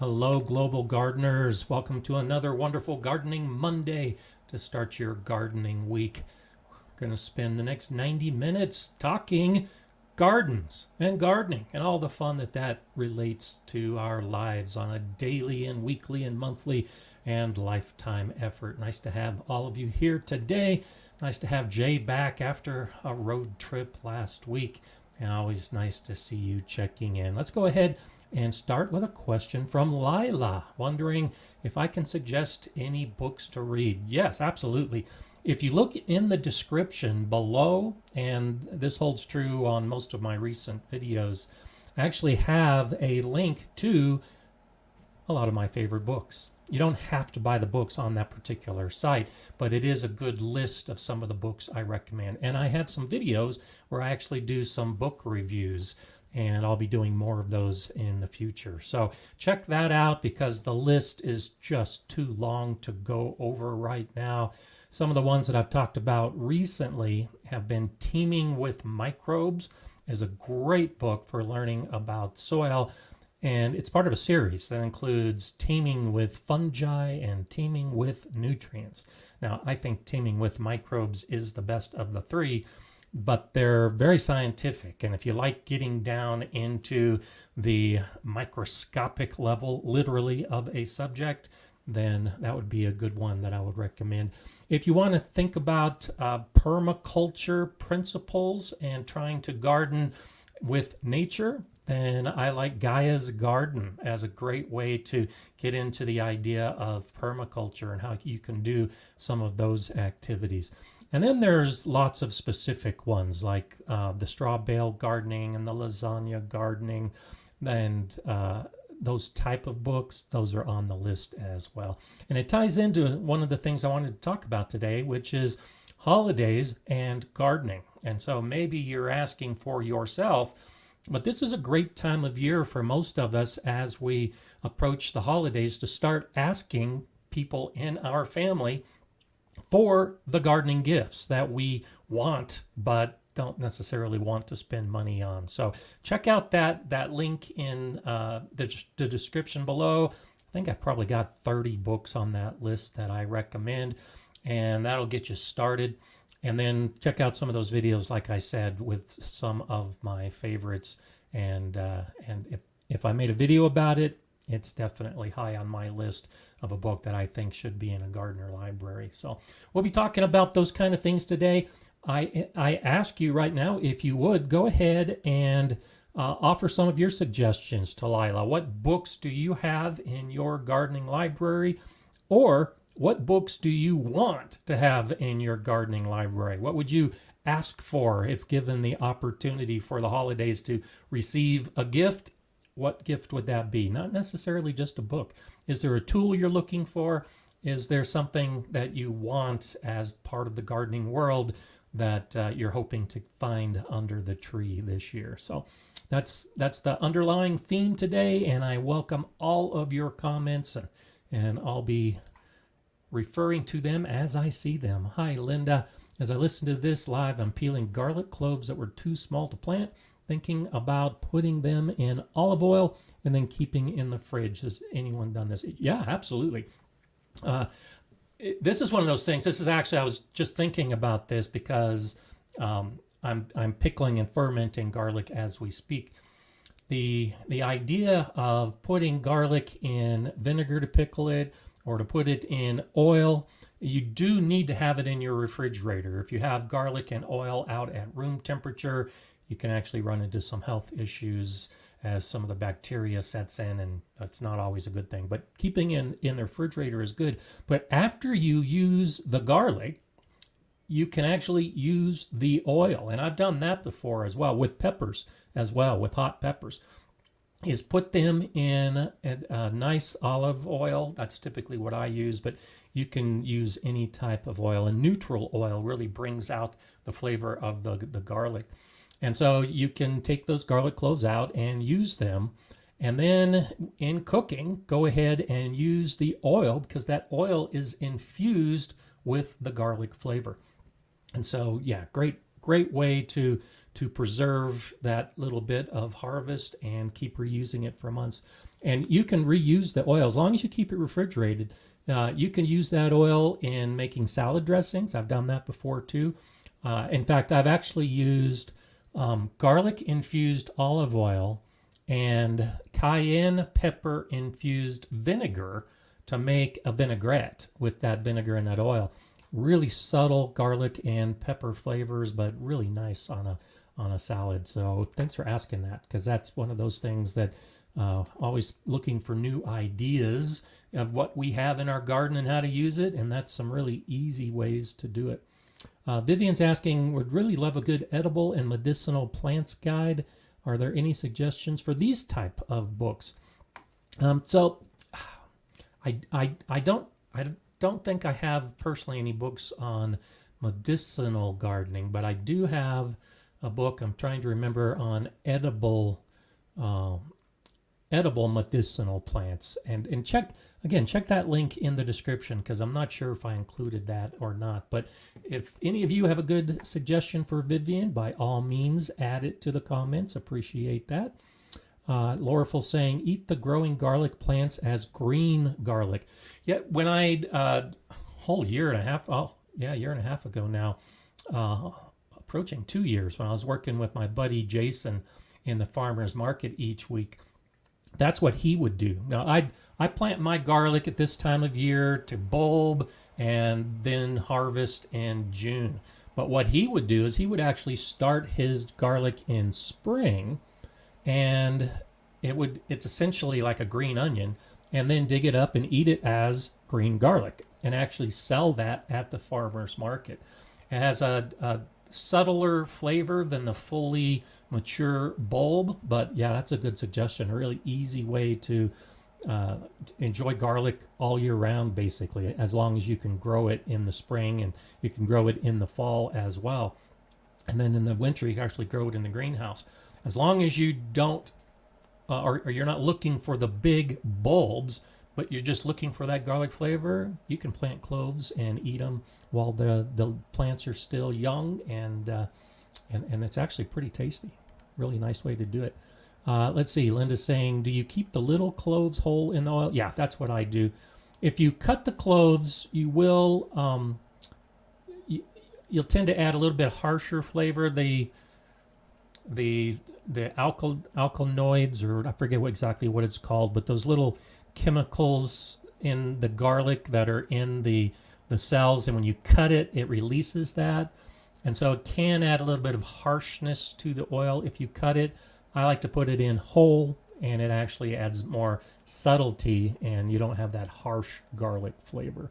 Hello, global gardeners. Welcome to another wonderful Gardening Monday to start your gardening week. We're going to spend the next 90 minutes talking gardens and gardening and all the fun that relates to our lives on a daily and weekly and monthly and lifetime effort. Nice to have all of you here today. Nice to have Jay back after a road trip last week. And always nice to see you checking in. Let's go ahead and start with a question from Lila, wondering if I can suggest any books to read. Yes, absolutely. If you look in the description below, and this holds true on most of my recent videos, I actually have a link to a lot of my favorite books. You don't have to buy the books on that particular site, but it is a good list of some of the books I recommend. And I have some videos where I actually do some book reviews, and I'll be doing more of those in the future. So check that out because the list is just too long to go over right now. Some of the ones that I've talked about recently have been Teeming with Microbes is a great book for learning about soil. And it's part of a series that includes Teeming with Fungi and Teeming with Nutrients. Now, I think Teeming with Microbes is the best of the three, but they're very scientific. And if you like getting down into the microscopic level, literally, of a subject, then that would be a good one that I would recommend. If you want to think about permaculture principles and trying to garden with nature, then I like Gaia's Garden as a great way to get into the idea of permaculture and how you can do some of those activities. And then there's lots of specific ones like the straw bale gardening and the lasagna gardening and those type of books. Those are on the list as well. And it ties into one of the things I wanted to talk about today, which is holidays and gardening. And so maybe you're asking for yourself, but this is a great time of year for most of us as we approach the holidays to start asking people in our family for the gardening gifts that we want but don't necessarily want to spend money on. So check out that link in the description below. I think I've probably got 30 books on that list that I recommend, and that'll get you started. And then check out some of those videos, like I said, with some of my favorites. And if I made a video about it, it's definitely high on my list of a book that I think should be in a gardener library. So we'll be talking about those kind of things today. I ask you right now, if you would, go ahead and offer some of your suggestions to Lila. What books do you have in your gardening library? Or what books do you want to have in your gardening library? What would you ask for if given the opportunity for the holidays to receive a gift? What gift would that be? Not necessarily just a book. Is there a tool you're looking for? Is there something that you want as part of the gardening world that you're hoping to find under the tree this year? So that's the underlying theme today, and I welcome all of your comments, and I'll be referring to them as I see them. Hi, Linda. As I listen to this live, I'm peeling garlic cloves that were too small to plant, thinking about putting them in olive oil and then keeping in the fridge. Has anyone done this? Yeah, absolutely. This is one of those things. This is actually, I was just thinking about this because I'm pickling and fermenting garlic as we speak. The idea of putting garlic in vinegar to pickle it, or to put it in oil, you do need to have it in your refrigerator. If you have garlic and oil out at room temperature, you can actually run into some health issues as some of the bacteria sets in, and that's not always a good thing. But keeping in the refrigerator is good. But after you use the garlic, you can actually use the oil. And I've done that before as well, with peppers as well, with hot peppers. Is put them in a nice olive oil. That's typically what I use, but you can use any type of oil. And neutral oil really brings out the flavor of the garlic. And so you can take those garlic cloves out and use them. And then in cooking, go ahead and use the oil because that oil is infused with the garlic flavor. And so, yeah, great great way to preserve that little bit of harvest and keep reusing it for months. And you can reuse the oil as long as you keep it refrigerated. You can use that oil in making salad dressings. I've done that before too. In fact, I've actually used garlic infused olive oil and cayenne pepper infused vinegar to make a vinaigrette with that vinegar and that oil. Really subtle garlic and pepper flavors, but really nice on a salad. So thanks for asking that, because that's one of those things that always looking for new ideas of what we have in our garden and how to use it, and that's some really easy ways to do it. Vivian's asking, would really love a good edible and medicinal plants guide. Are there any suggestions for these type of books? So I don't think I have personally any books on medicinal gardening, but I do have a book I'm trying to remember on edible medicinal plants, and check that link in the description, because I'm not sure if I included that or not. But if any of you have a good suggestion for Vivian, by all means add it to the comments. Appreciate that. Lauraful saying, eat the growing garlic plants as green garlic. Yeah, when I whole year and a half ago now, approaching 2 years, when I was working with my buddy Jason in the farmer's market each week, that's what he would do. Now, I plant my garlic at this time of year to bulb and then harvest in June. But what he would do is he would actually start his garlic in spring, and it's essentially like a green onion, and then dig it up and eat it as green garlic and actually sell that at the farmer's market. It has a subtler flavor than the fully mature bulb, but yeah, that's a good suggestion. A really easy way to enjoy garlic all year round, basically, as long as you can grow it in the spring, and you can grow it in the fall as well. And then in the winter, you can actually grow it in the greenhouse. As long as you don't, or you're not looking for the big bulbs, but you're just looking for that garlic flavor, you can plant cloves and eat them while the plants are still young, and it's actually pretty tasty. Really nice way to do it. Let's see, Linda's saying, do you keep the little cloves whole in the oil? Yeah, that's what I do. If you cut the cloves, you will you'll tend to add a little bit harsher flavor. The alkaloids, or I forget exactly what it's called, but those little chemicals in the garlic that are in the cells, and when you cut it, it releases that, and so it can add a little bit of harshness to the oil if you cut it. I like to put it in whole, and it actually adds more subtlety, and you don't have that harsh garlic flavor.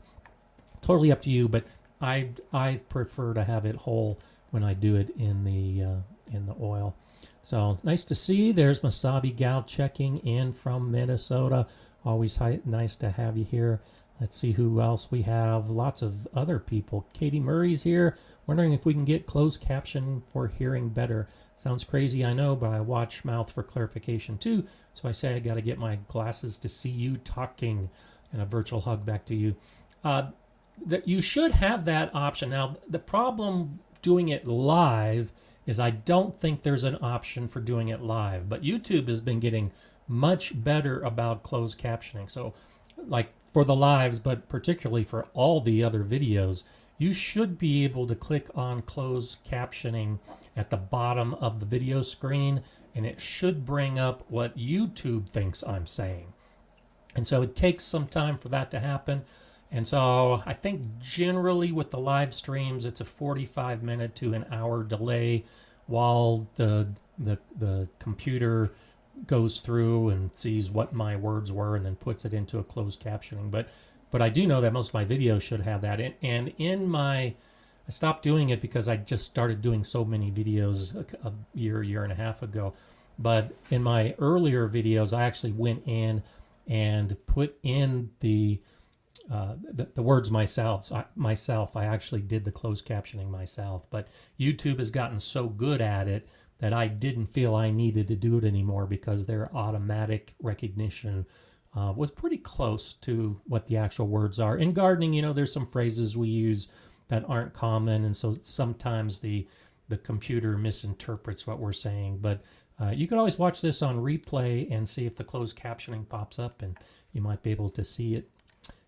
Totally up to you, but I prefer to have it whole when I do it in the oil. So nice to see. There's Masabi Gal checking in from Minnesota. Always nice to have you here. Let's see who else we have. Lots of other people. Katie Murray's here, wondering if we can get closed caption for hearing better. Sounds crazy, I know, but I watch mouth for clarification too. So I say I got to get my glasses to see you talking. And a virtual hug back to you. That you should have that option. Now, the problem doing it live is I don't think there's an option for doing it live, but YouTube has been getting much better about closed captioning. So like for the lives, but particularly for all the other videos, you should be able to click on closed captioning at the bottom of the video screen, and it should bring up what YouTube thinks I'm saying. And so it takes some time for that to happen. And so I think generally with the live streams, it's a 45-minute to an hour delay while the computer goes through and sees what my words were and then puts it into a closed captioning. But I do know that most of my videos should have that. And I stopped doing it because I just started doing so many videos a year and a half ago. But in my earlier videos, I actually went in and put in the words myself. I actually did the closed captioning myself, but YouTube has gotten so good at it that I didn't feel I needed to do it anymore, because their automatic recognition was pretty close to what the actual words are. In gardening, there's some phrases we use that aren't common, and so sometimes the the computer misinterprets what we're saying. But you can always watch this on replay and see if the closed captioning pops up, and you might be able to see it.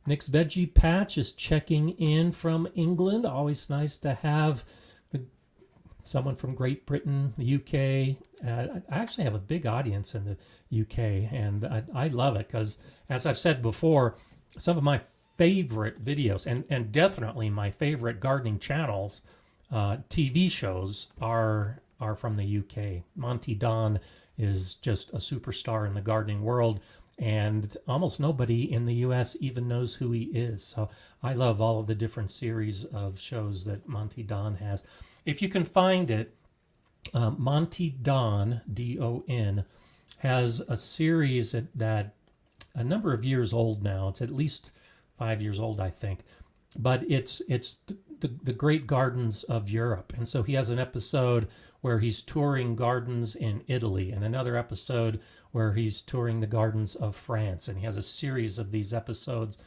Nick's Veggie Patch is checking in from England. Always nice to have someone from Great Britain, the UK. I actually have a big audience in the UK, and I love it because, as I've said before, some of my favorite videos, and definitely my favorite gardening channels, TV shows, are from the UK. Monty Don is just a superstar in the gardening world, and almost nobody in the US even knows who he is. So I love all of the different series of shows that Monty Don has. If you can find it, Monty Don, D-O-N, has a series that a number of years old now. It's at least 5 years old, I think. But it's the great gardens of Europe. And so he has an episode where he's touring gardens in Italy, and another episode where he's touring the gardens of France. And he has a series of these episodes.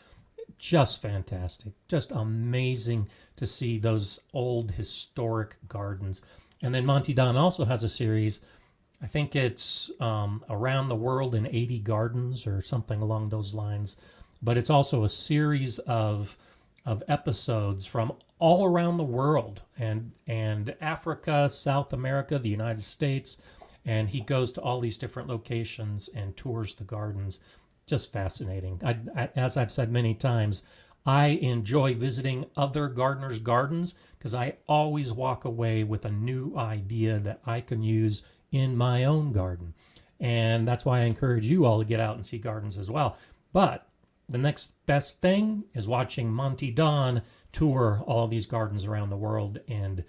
Just fantastic. Just amazing to see those old historic gardens. And then Monty Don also has a series, I think it's Around the World in 80 Gardens or something along those lines. But it's also a series of episodes from all around the world, and Africa, South America, the United States, and he goes to all these different locations and tours the gardens. Just fascinating. As I've said many times, I enjoy visiting other gardeners' gardens because I always walk away with a new idea that I can use in my own garden. And that's why I encourage you all to get out and see gardens as well. But the next best thing is watching Monty Don tour all these gardens around the world and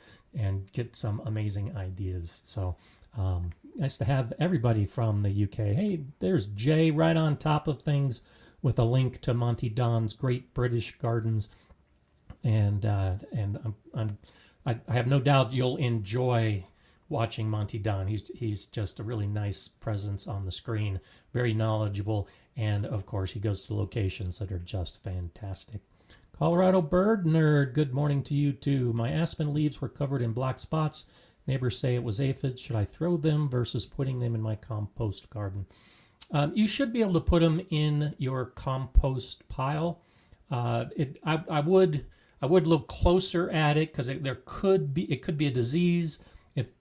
get some amazing ideas. So nice to have everybody from the UK. Hey, there's Jay right on top of things with a link to Monty Don's Great British Gardens, and I have no doubt you'll enjoy watching Monty Don. He's just a really nice presence on the screen, very knowledgeable, and of course he goes to locations that are just fantastic. Colorado Bird Nerd, good morning to you too. My aspen leaves were covered in black spots. Neighbors say it was aphids. Should I throw them versus putting them in my compost garden? You should be able to put them in your compost pile. I would look closer at it because it could be a disease.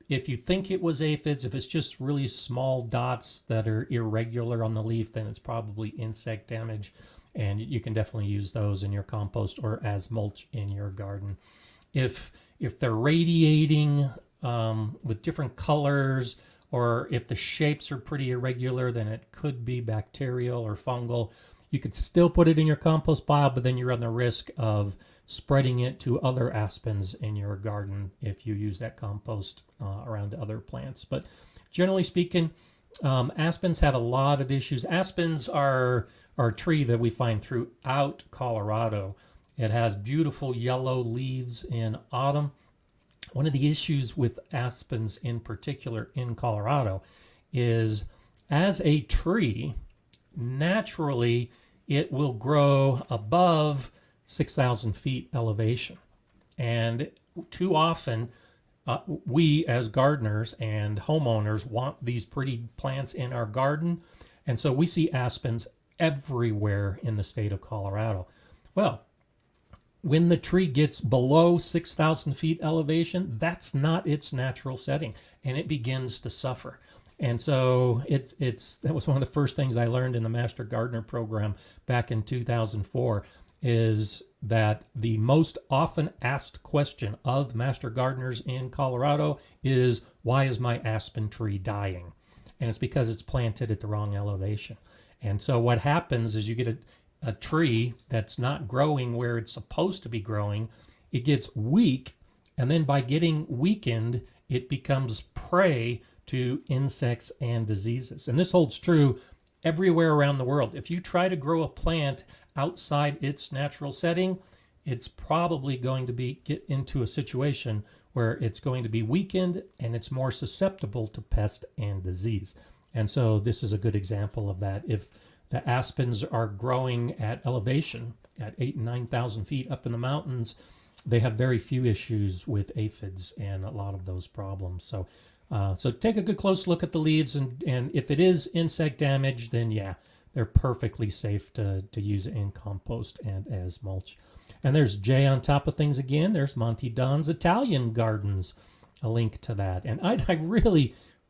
If you think it was aphids, if it's just really small dots that are irregular on the leaf, then it's probably insect damage, and you can definitely use those in your compost or as mulch in your garden. If they're radiating with different colors, or if the shapes are pretty irregular, then it could be bacterial or fungal. You could still put it in your compost pile, but then you run the risk of spreading it to other aspens in your garden if you use that compost around other plants. But generally speaking, aspens have a lot of issues. Aspens are a tree that we find throughout Colorado. It has beautiful yellow leaves in autumn. One of the issues with aspens in particular in Colorado is, as a tree, naturally it will grow above 6,000 feet elevation. And too often, we as gardeners and homeowners want these pretty plants in our garden. And so we see aspens everywhere in the state of Colorado. Well, when the tree gets below 6,000 feet elevation, that's not its natural setting, and it begins to suffer. And so that was one of the first things I learned in the Master Gardener program back in 2004, is that the most often asked question of master gardeners in Colorado is, why is my aspen tree dying? And it's because it's planted at the wrong elevation. And so what happens is you get a tree that's not growing where it's supposed to be growing. It gets weak, and then by getting weakened, it becomes prey to insects and diseases. And this holds true everywhere around the world. If you try to grow a plant outside its natural setting, it's probably going to get into a situation where it's going to be weakened and it's more susceptible to pest and disease. And so this is a good example of that. If the aspens are growing at elevation at 8,000 and 9,000 feet up in the mountains, they have very few issues with aphids and a lot of those problems. So so take a good close look at the leaves, and if it is insect damage, then yeah, they're perfectly safe to use in compost and as mulch. And there's Jay on top of things again. There's Monty Don's Italian Gardens, a link to that. And I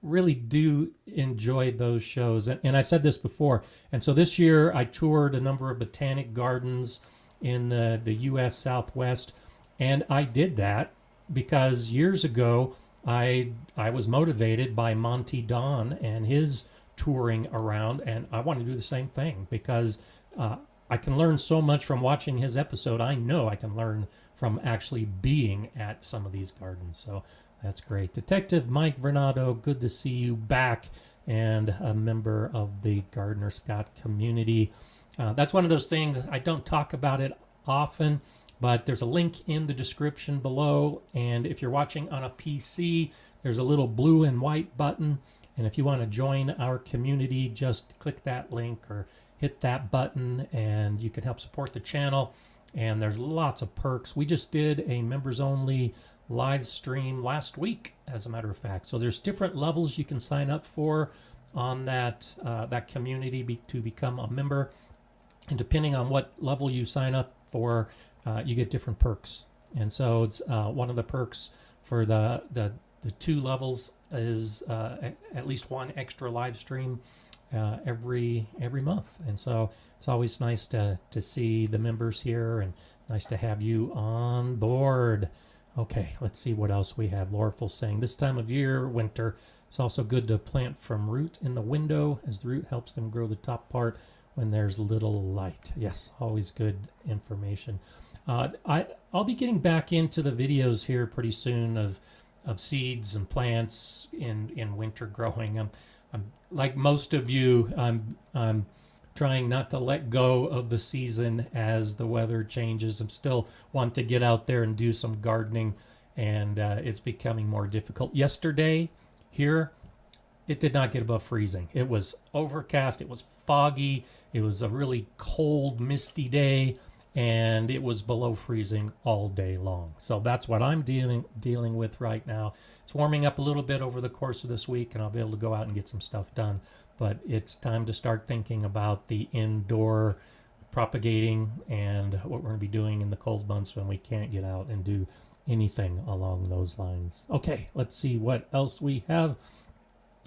really do enjoy those shows. And I said this before. And so this year I toured a number of botanic gardens in the U.S. Southwest. And I did that because years ago I was motivated by Monty Don and his touring around, and I want to do the same thing because I can learn so much from watching his episode. I know I can learn from actually being at some of these gardens. So that's great. Detective Mike Vernado, good to see you back, and a member of the Gardener Scott community. That's one of those things, I don't talk about it often, but there's a link in the description below, and if you're watching on a PC, there's a little blue and white button, and if you want to join our community, just click that link or hit that button, and you can help support the channel, and there's lots of perks. We just did a members-only live stream last week, as a matter of fact, so there's different levels you can sign up for on that community to become a member, and depending on what level you sign up for, you get different perks. And so it's one of the perks for the 2 levels is at least one extra live stream every month. And so it's always nice to see the members here, and nice to have you on board. Okay, let's see what else we have. Laurelful saying, this time of year, winter, it's also good to plant from root in the window, as the root helps them grow the top part when there's little light. Yes, always good information. I'll be getting back into the videos here pretty soon of seeds and plants in winter growing. I'm like most of you, I'm trying not to let go of the season as the weather changes. I'm still want to get out there and do some gardening, and it's becoming more difficult. Yesterday here, it did not get above freezing. It was overcast, it was foggy, it was a really cold, misty day, and it was below freezing all day long. So that's what I'm dealing with right now. It's warming up a little bit over the course of this week, and I'll be able to go out and get some stuff done. But it's time to start thinking about the indoor propagating and what we're going to be doing in the cold months when we can't get out and do anything along those lines. Okay, let's see what else we have.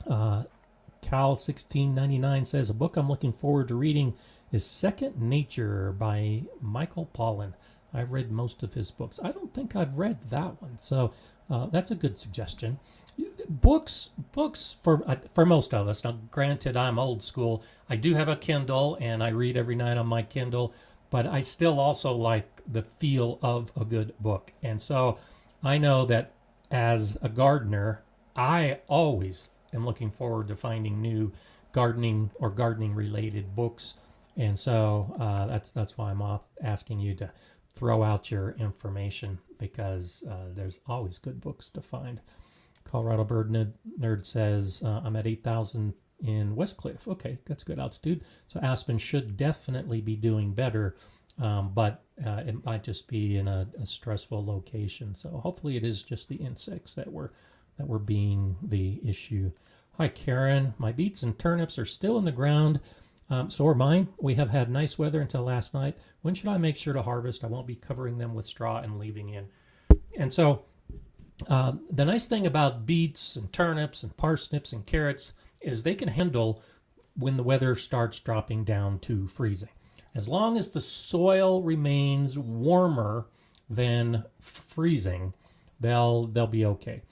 Cal1699 says, a book I'm looking forward to reading is Second Nature by Michael Pollan. I've read most of his books. I don't think I've read that one, so that's a good suggestion. Books for most of us. Now, granted, I'm old school. I do have a Kindle, and I read every night on my Kindle, but I still also like the feel of a good book. And so I know that as a gardener, I always am looking forward to finding new gardening or gardening related books. And so that's why I'm asking you to throw out your information, because there's always good books to find. Colorado Bird Nerd says, I'm at 8,000 in Westcliff. Okay, that's good altitude. So Aspens should definitely be doing better, but it might just be in a stressful location. So hopefully it is just the insects that were being the issue. Hi, Karen. My beets and turnips are still in the ground. So are mine. We have had nice weather until last night. When should I make sure to harvest? I won't be covering them with straw and leaving in. And so the nice thing about beets and turnips and parsnips and carrots is they can handle when the weather starts dropping down to freezing. As long as the soil remains warmer than freezing, they'll be okay.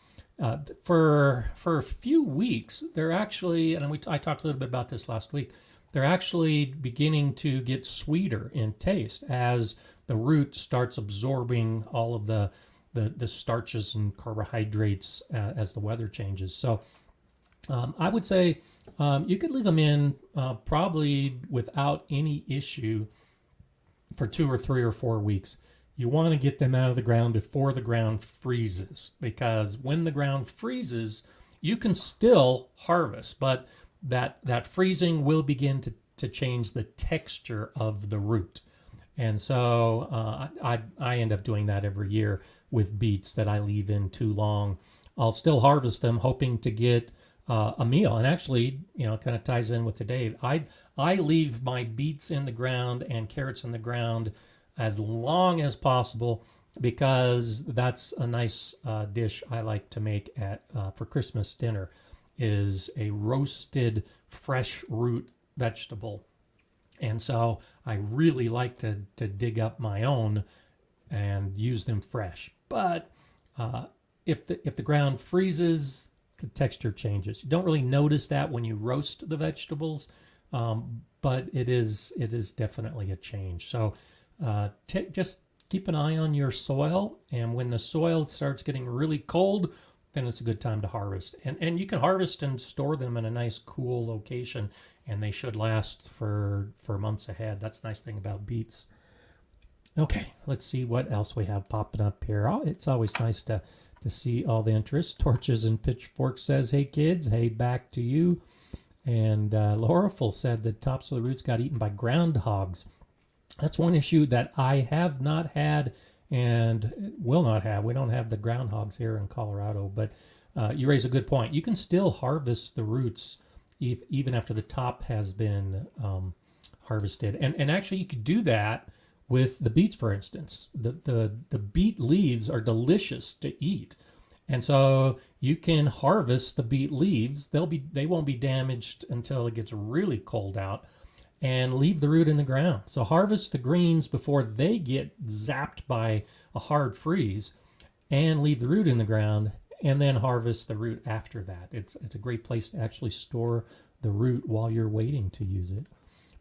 For a few weeks, they're actually, and I talked a little bit about this last week, they're actually beginning to get sweeter in taste as the root starts absorbing all of the starches and carbohydrates as the weather changes. So I would say you could leave them in probably without any issue for 2 or 3 or 4 weeks. You want to get them out of the ground before the ground freezes, because when the ground freezes, you can still harvest, but that freezing will begin to change the texture of the root. And so I end up doing that every year with beets that I leave in too long. I'll still harvest them, hoping to get a meal. And actually, it kind of ties in with today. I leave my beets in the ground and carrots in the ground as long as possible, because that's a nice dish I like to make for Christmas dinner, is a roasted fresh root vegetable. And so I really like to dig up my own and use them fresh. But if the ground freezes, the texture changes. You don't really notice that when you roast the vegetables, but it is definitely a change. So just keep an eye on your soil, and when the soil starts getting really cold, then it's a good time to harvest. And you can harvest and store them in a nice cool location, and they should last for months ahead. That's the nice thing about beets. Okay, let's see what else we have popping up here. Oh, it's always nice to see all the interest. Torches and Pitchforks says, hey kids, hey, back to you. And Lauraful said the tops of the roots got eaten by groundhogs. That's one issue that I have not had and will not have. We don't have the groundhogs here in Colorado, but you raise a good point. You can still harvest the roots even after the top has been harvested. And actually you could do that with the beets, for instance. The beet leaves are delicious to eat. And so you can harvest the beet leaves. They won't be damaged until it gets really cold out, and leave the root in the ground. So harvest the greens before they get zapped by a hard freeze, and leave the root in the ground, and then harvest the root after that. It's a great place to actually store the root while you're waiting to use it.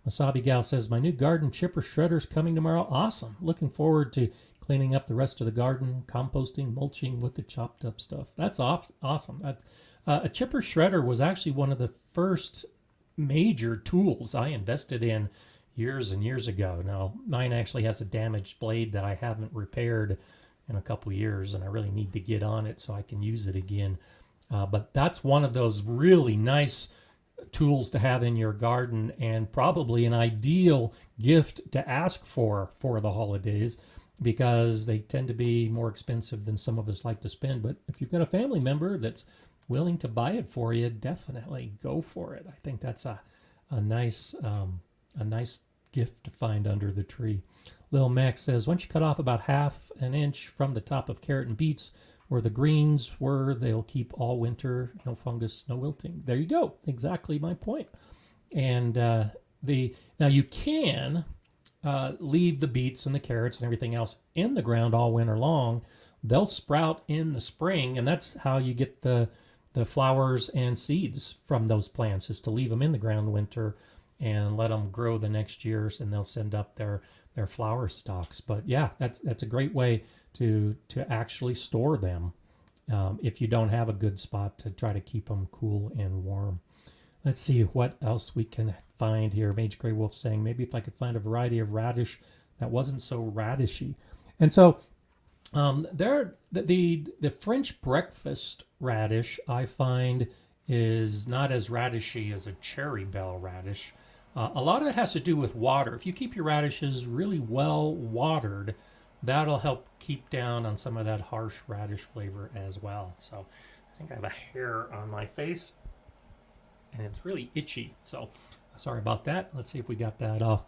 Masabi Gal says, my new garden chipper shredder's coming tomorrow. Awesome. Looking forward to cleaning up the rest of the garden, composting, mulching with the chopped up stuff. That's awesome. A chipper shredder was actually one of the first major tools I invested in years and years ago. Now, mine actually has a damaged blade that I haven't repaired in a couple years, and I really need to get on it so I can use it again. But that's one of those really nice tools to have in your garden, and probably an ideal gift to ask for the holidays, because they tend to be more expensive than some of us like to spend. But if you've got a family member that's willing to buy it for you, definitely go for it. I think that's a nice gift to find under the tree. Lil Max says, once you cut off about half an inch from the top of carrot and beets where the greens were, they'll keep all winter, no fungus, no wilting. There you go. Exactly my point. And now you can leave the beets and the carrots and everything else in the ground all winter long. They'll sprout in the spring, and that's how you get the flowers and seeds from those plants, is to leave them in the ground winter and let them grow the next year, and they'll send up their flower stalks. But yeah, that's a great way to actually store them if you don't have a good spot to try to keep them cool and warm. Let's see what else we can find here. Mage Grey Wolf saying, maybe if I could find a variety of radish that wasn't so radishy. And so the French breakfast radish, I find, is not as radishy as a cherry bell radish. A lot of it has to do with water. If you keep your radishes really well watered, that'll help keep down on some of that harsh radish flavor as well. So I think I have a hair on my face, and it's really itchy. So sorry about that. Let's see if we got that off.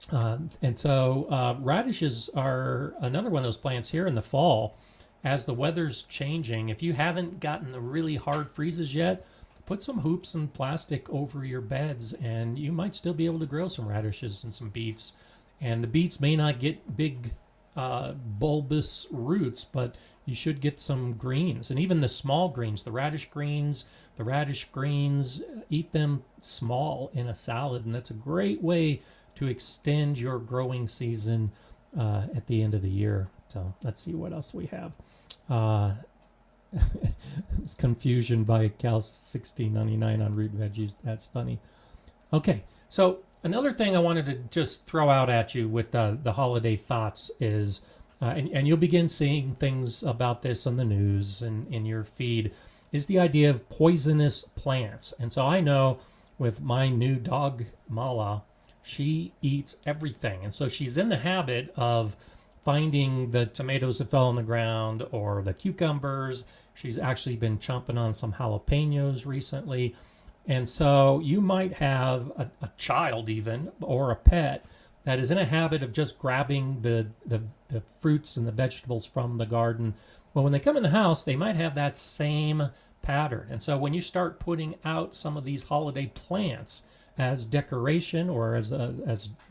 And so radishes are another one of those plants here in the fall. As the weather's changing, if you haven't gotten the really hard freezes yet, put some hoops and plastic over your beds, and you might still be able to grow some radishes and some beets. And the beets may not get big bulbous roots, but you should get some greens. And even the small greens, the radish greens, eat them small in a salad, and that's a great way to extend your growing season at the end of the year. So let's see what else we have. It's confusion by Cal1699 on root veggies. That's funny. Okay, so another thing I wanted to just throw out at you with the holiday thoughts is, and you'll begin seeing things about this on the news and in your feed, is the idea of poisonous plants. And so I know with my new dog, Mala, She eats everything. And so she's in the habit of finding the tomatoes that fell on the ground or the cucumbers. She's actually been chomping on some jalapenos recently. And so you might have a child even or a pet that is in a habit of just grabbing the fruits and the vegetables from the garden. Well, when they come in the house, they might have that same pattern. And so when you start putting out some of these holiday plants as decoration or as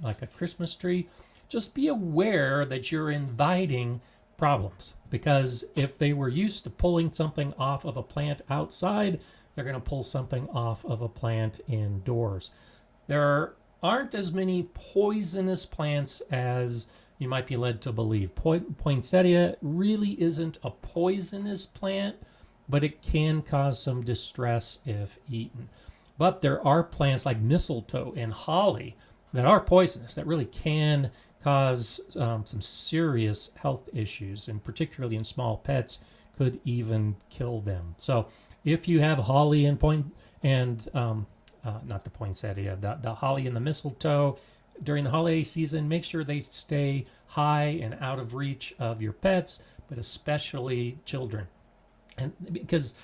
like a Christmas tree, just be aware that you're inviting problems, because if they were used to pulling something off of a plant outside, they're going to pull something off of a plant indoors. There aren't as many poisonous plants as you might be led to believe. Poinsettia really isn't a poisonous plant, but it can cause some distress if eaten. But there are plants like mistletoe and holly that are poisonous, that really can cause some serious health issues, and particularly in small pets, could even kill them. So if you have holly and not the poinsettia, the holly and the mistletoe during the holiday season, make sure they stay high and out of reach of your pets, but especially children. And because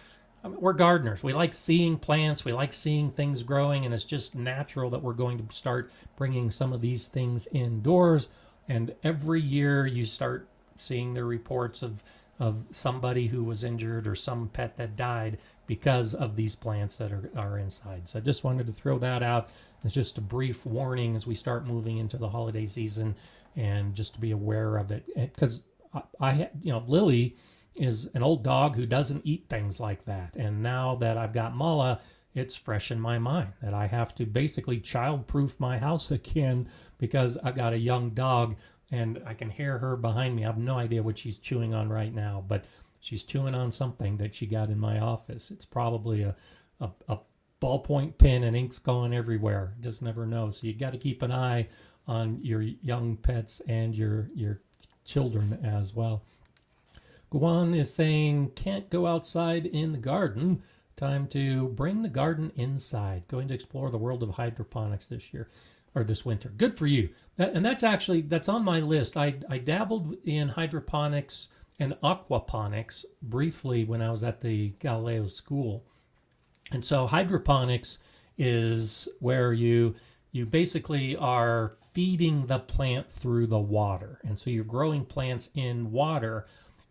we're gardeners, we like seeing plants, we like seeing things growing, and it's just natural that we're going to start bringing some of these things indoors. And every year you start seeing the reports of somebody who was injured or some pet that died because of these plants that are inside. So I just wanted to throw that out as just a brief warning as we start moving into the holiday season, and just to be aware of it. Because Lily is an old dog who doesn't eat things like that. And now that I've got Mala, it's fresh in my mind that I have to basically child-proof my house again, because I've got a young dog and I can hear her behind me. I have no idea what she's chewing on right now, but she's chewing on something that she got in my office. It's probably a ballpoint pen, and ink's going everywhere. Just never know. So you got to keep an eye on your young pets and your children as well. Guan is saying, can't go outside in the garden. Time to bring the garden inside. Going to explore the world of hydroponics this winter. Good for you. That's on my list. I dabbled in hydroponics and aquaponics briefly when I was at the Galileo school. And so hydroponics is where you basically are feeding the plant through the water. And so you're growing plants in water,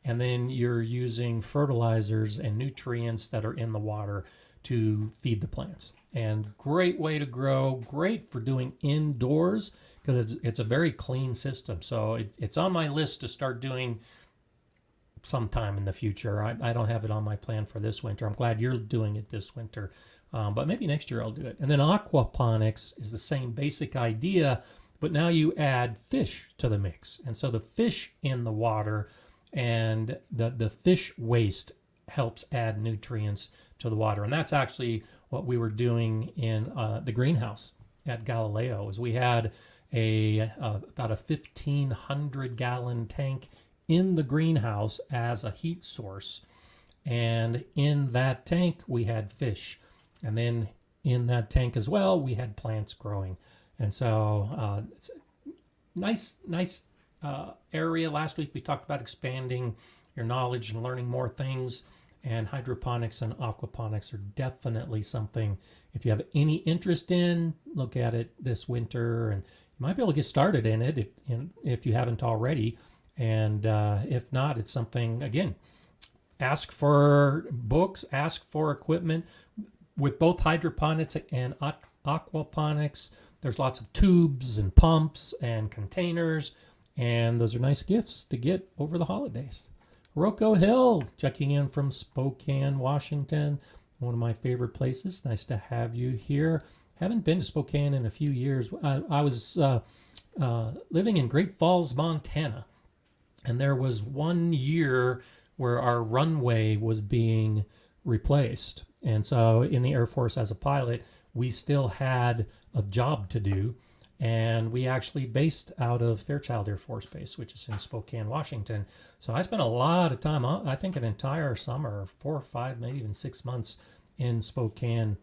and then you're using fertilizers and nutrients that are in the water to feed the plants. And great way to grow, great for doing indoors, because it's a very clean system. So it's on my list to start doing sometime in the future. I don't have it on my plan for this winter. I'm glad you're doing it this winter, but maybe next year I'll do it. And then aquaponics is the same basic idea, but now you add fish to the mix. And so the fish in the water and the fish waste helps add nutrients to the water. And that's actually what we were doing in the greenhouse at Galileo. Is we had about a 1,500 gallon tank in the greenhouse as a heat source, and in that tank we had fish, and then in that tank as well we had plants growing. And so it's a nice area. Last week we talked about expanding your knowledge and learning more things, and hydroponics and aquaponics are definitely something, if you have any interest in, look at it this winter, and you might be able to get started in it if you haven't already. And if not, it's something, again, ask for books, ask for equipment. With both hydroponics and aquaponics, there's lots of tubes and pumps and containers, and those are nice gifts to get over the holidays. Rocco Hill checking in from Spokane, Washington, one of my favorite places. Nice to have you here. Haven't been to Spokane in a few years. I was living in Great Falls, Montana, and there was 1 year where our runway was being replaced. And so in the Air Force as a pilot, we still had a job to do. And we actually based out of Fairchild Air Force Base, which is in Spokane, Washington. So I spent a lot of time, I think an entire summer, 4 or 5, maybe even 6 months in Spokane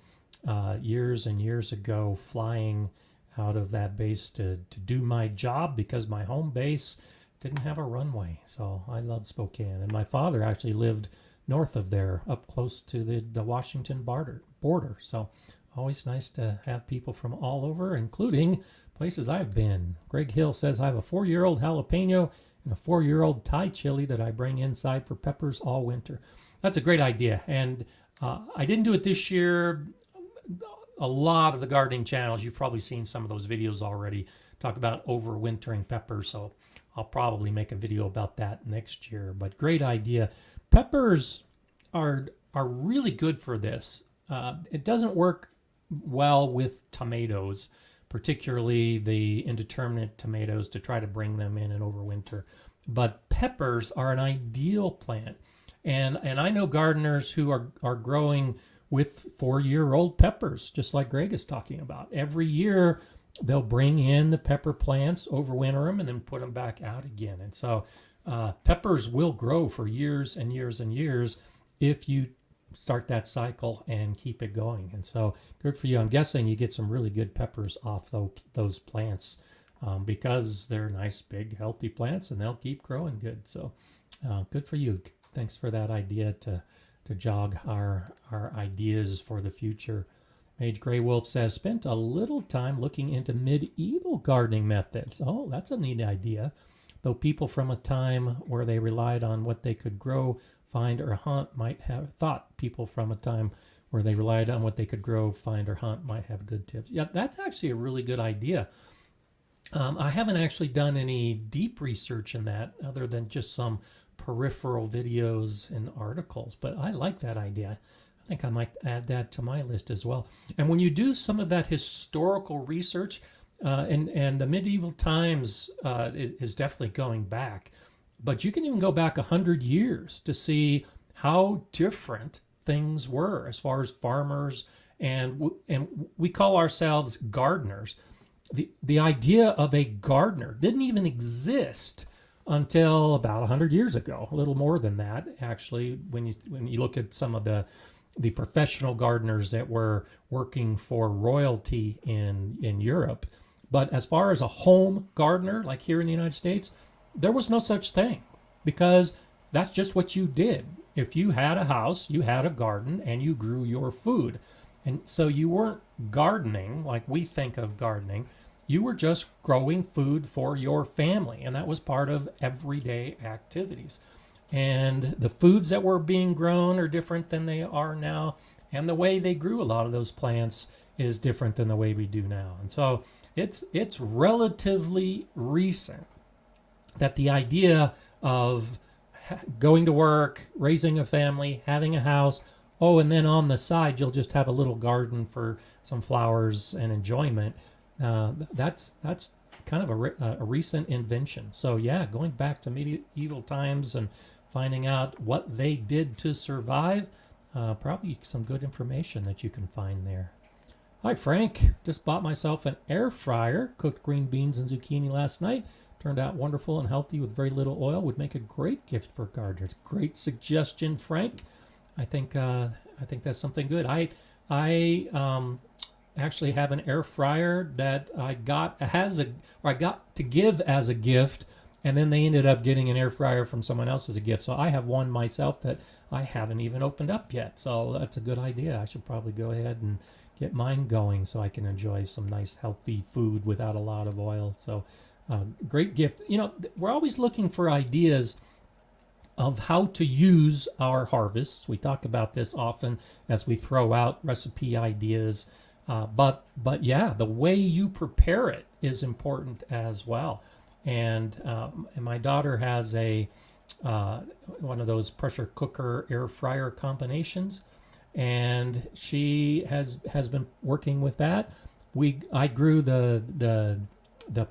years and years ago, flying out of that base to do my job because my home base didn't have a runway. So I love Spokane. And my father actually lived north of there, up close to the Washington border. So always nice to have people from all over, including places I've been. Greg Hill says, I have a 4-year-old jalapeno and a 4-year-old Thai chili that I bring inside for peppers all winter. That's a great idea. And I didn't do it this year. A lot of the gardening channels, you've probably seen some of those videos already, talk about overwintering peppers. So I'll probably make a video about that next year. But great idea. Peppers are really good for this. It doesn't work well with tomatoes, particularly the indeterminate tomatoes, to try to bring them in and overwinter. But peppers are an ideal plant. And I know gardeners who are growing with 4-year-old peppers, just like Greg is talking about. Every year, they'll bring in the pepper plants, overwinter them, and then put them back out again. And so peppers will grow for years and years and years if you start that cycle and keep it going. And so good for you. I'm guessing you get some really good peppers off those plants because they're nice, big, healthy plants, and they'll keep growing good. So good for you. Thanks for that idea to jog our ideas for the future. Mage Grey Wolf says, spent a little time looking into medieval gardening methods. Oh, that's a neat idea. Though people from a time where they relied on what they could grow, find, or hunt might have thought people from a time where they relied on what they could grow, find, or hunt might have good tips. Yeah, that's actually a really good idea. I haven't actually done any deep research in that other than just some peripheral videos and articles, but I like that idea. I think I might add that to my list as well. And when you do some of that historical research, and the medieval times is definitely going back, but you can even go back 100 years to see how different things were as far as farmers, and we call ourselves gardeners. The idea of a gardener didn't even exist until about 100 years ago, a little more than that, actually, when you look at some of the professional gardeners that were working for royalty in Europe. But as far as a home gardener, like here in the United States, there was no such thing, because that's just what you did. If you had a house, you had a garden, and you grew your food. And so you weren't gardening like we think of gardening. You were just growing food for your family, and that was part of everyday activities. And the foods that were being grown are different than they are now, and the way they grew a lot of those plants is different than the way we do now. And so it's relatively recent that the idea of going to work, raising a family, having a house, and then on the side you'll just have a little garden for some flowers and enjoyment. That's kind of a recent invention. So yeah, going back to medieval times and finding out what they did to survive, probably some good information that you can find there. Hi Frank, just bought myself an air fryer, cooked green beans and zucchini last night. Turned out wonderful and healthy with very little oil. Would make a great gift for gardeners. Great suggestion, Frank. I think that's something good. I actually have an air fryer that I got to give as a gift, and then they ended up getting an air fryer from someone else as a gift. So I have one myself that I haven't even opened up yet. So that's a good idea. I should probably go ahead and get mine going so I can enjoy some nice healthy food without a lot of oil. So great gift. You know, we're always looking for ideas of how to use our harvests. We talk about this often as we throw out recipe ideas. But yeah, the way you prepare it is important as well. And my daughter has one of those pressure cooker air fryer combinations, and she has been working with that. I grew the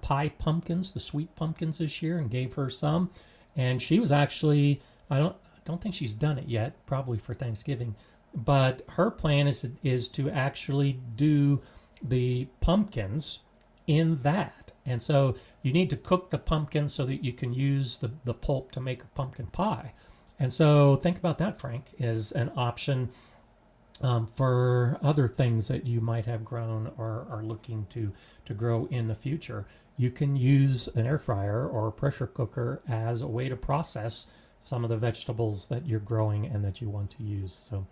pie pumpkins, the sweet pumpkins this year, and gave her some. And she was actually, I don't think she's done it yet, probably for Thanksgiving. But her plan is to actually do the pumpkins in that. And so you need to cook the pumpkin so that you can use the pulp to make a pumpkin pie. And so think about that, Frank, as an option. for other things that you might have grown or are looking to grow in the future. You can use an air fryer or a pressure cooker as a way to process some of the vegetables that you're growing and that you want to use. So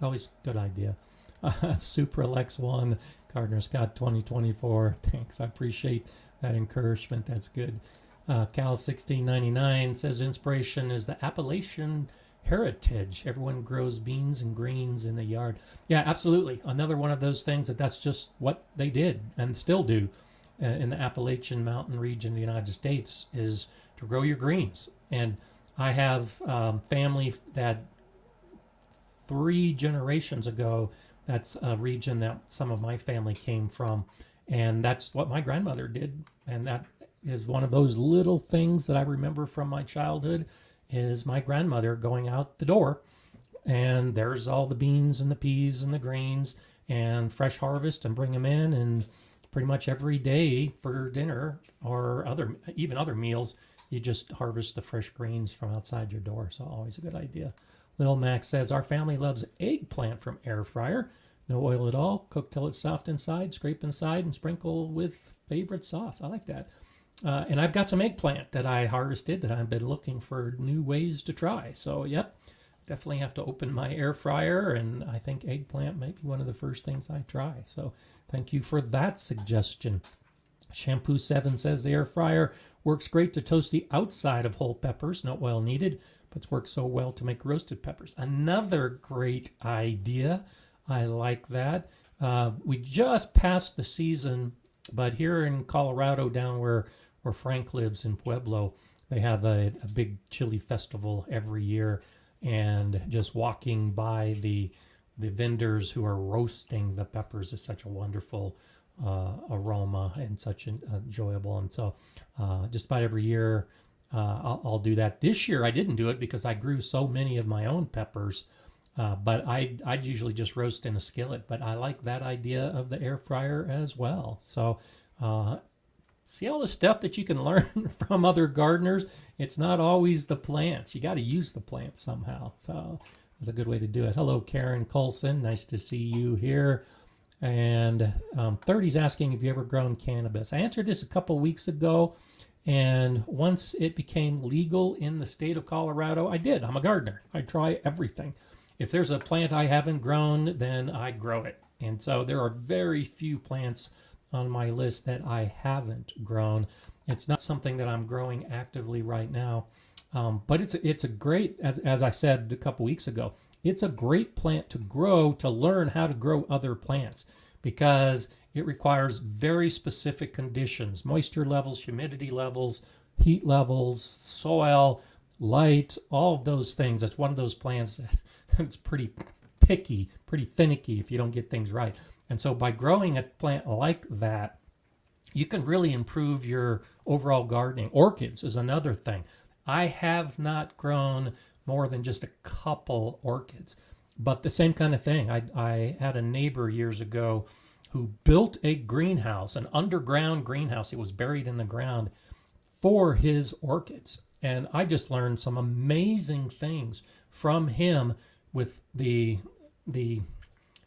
always a good idea. Supralex 1, Gardner Scott 2024. Thanks. I appreciate that encouragement. That's good. Cal 1699 says inspiration is the Appalachian heritage. Everyone grows beans and greens in the yard. Yeah, absolutely. Another one of those things that's just what they did and still do in the Appalachian Mountain region of the United States is to grow your greens. And I have family that 3 generations ago, that's a region that some of my family came from. And that's what my grandmother did. And that is one of those little things that I remember from my childhood is my grandmother going out the door and there's all the beans and the peas and the greens and fresh harvest and bring them in, and pretty much every day for dinner or even other meals, you just harvest the fresh greens from outside your door. So always a good idea. Lil Max says, our family loves eggplant from air fryer. No oil at all. Cook till it's soft inside, scrape inside, and sprinkle with favorite sauce. I like that. And I've got some eggplant that I harvested that I've been looking for new ways to try. So, yep, definitely have to open my air fryer, and I think eggplant may be one of the first things I try. So thank you for that suggestion. Shampoo 7 says the air fryer works great to toast the outside of whole peppers, no oil needed, but works so well to make roasted peppers. Another great idea. I like that. We just passed the season, but here in Colorado, down where Frank lives in Pueblo, they have a big chili festival every year, and just walking by the vendors who are roasting the peppers is such a wonderful aroma and such enjoyable. And so just about every year I'll do that. This year I didn't do it because I grew so many of my own peppers, but I'd usually just roast in a skillet. But I like that idea of the air fryer as well. So see all the stuff that you can learn from other gardeners. It's not always the plants. You got to use the plants somehow. So it's a good way to do it. Hello, Karen Colson. Nice to see you here. And 30's asking if you ever grown cannabis. I answered this a couple weeks ago. And once it became legal in the state of Colorado, I did. I'm a gardener. I try everything. If there's a plant I haven't grown, then I grow it. And so there are very few plants on my list that I haven't grown. It's not something that I'm growing actively right now, but it's a great, as I said a couple weeks ago, it's a great plant to grow, to learn how to grow other plants, because it requires very specific conditions: moisture levels, humidity levels, heat levels, soil, light, all of those things. It's one of those plants that's pretty picky, pretty finicky if you don't get things right. And so by growing a plant like that, you can really improve your overall gardening. Orchids is another thing. I have not grown more than just a couple orchids, but the same kind of thing. I had a neighbor years ago who built a greenhouse, an underground greenhouse. It was buried in the ground for his orchids. And I just learned some amazing things from him with the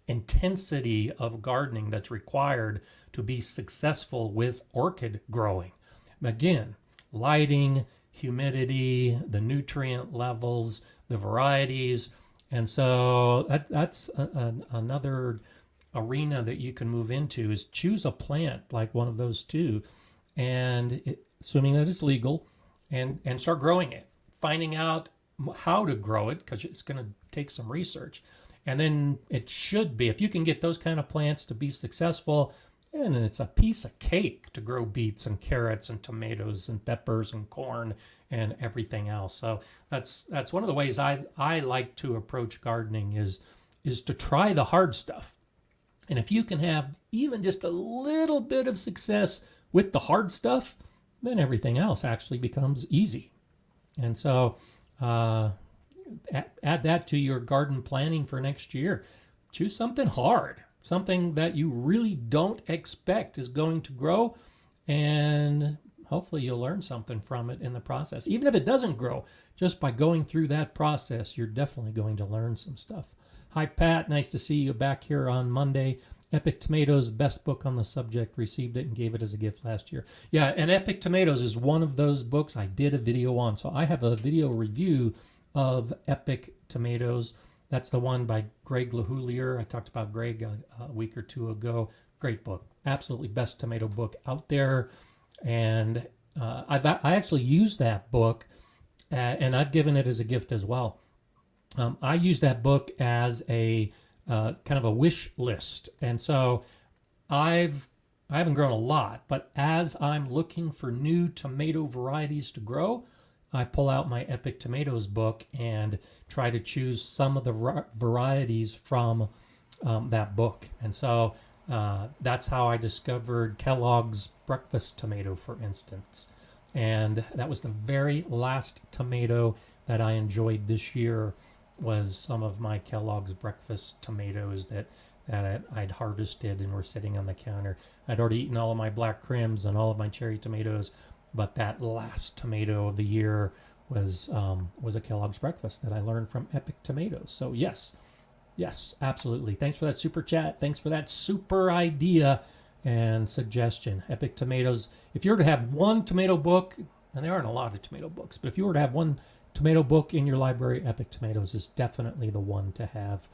intensity of gardening that's required to be successful with orchid growing. Again, lighting, humidity, the nutrient levels, the varieties. And so that's another arena that you can move into, is choose a plant like one of those two, and assuming that it's legal, and start growing it, finding out how to grow it, because it's going to take some research. And then it should be, if you can get those kind of plants to be successful, and it's a piece of cake to grow beets and carrots and tomatoes and peppers and corn and everything else. So that's one of the ways I like to approach gardening is to try the hard stuff. And if you can have even just a little bit of success with the hard stuff, then everything else actually becomes easy. And so add that to your garden planning for next year. Choose something hard, something that you really don't expect is going to grow, and hopefully you'll learn something from it in the process. Even if it doesn't grow, just by going through that process, you're definitely going to learn some stuff. Hi, Pat. Nice to see you back here on Monday. Epic Tomatoes, best book on the subject. Received it and gave it as a gift last year. Yeah, and Epic Tomatoes is one of those books I did a video on. So I have a video review of Epic Tomatoes. That's the one by Greg LaHoulier. I talked about Greg a week or two ago. Great book. Absolutely best tomato book out there. And I actually used that book, and I've given it as a gift as well. I use that book as a kind of a wish list. And so I haven't grown a lot, but as I'm looking for new tomato varieties to grow, I pull out my Epic Tomatoes book and try to choose some of the varieties from that book. And so that's how I discovered Kellogg's breakfast tomato, for instance. And that was the very last tomato that I enjoyed this year, was some of my Kellogg's breakfast tomatoes that I'd harvested and were sitting on the counter. I'd already eaten all of my black Krims and all of my cherry tomatoes, but that last tomato of the year was a Kellogg's breakfast that I learned from Epic Tomatoes. So yes, absolutely. Thanks for that super chat. Thanks for that super idea and suggestion. Epic Tomatoes. If you were to have one tomato book, and there aren't a lot of tomato books, but if you were to have one tomato book in your library, Epic Tomatoes is definitely the one to have.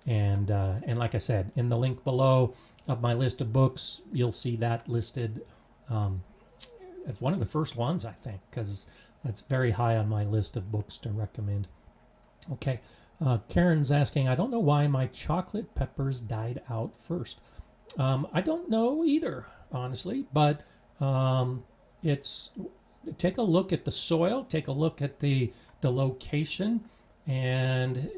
And like I said, in the link below of my list of books, you'll see that listed as one of the first ones, I think, because that's very high on my list of books to recommend. Okay, Karen's asking, I don't know why my chocolate peppers died out first. I don't know either, honestly, but take a look at the soil, take a look at the location, and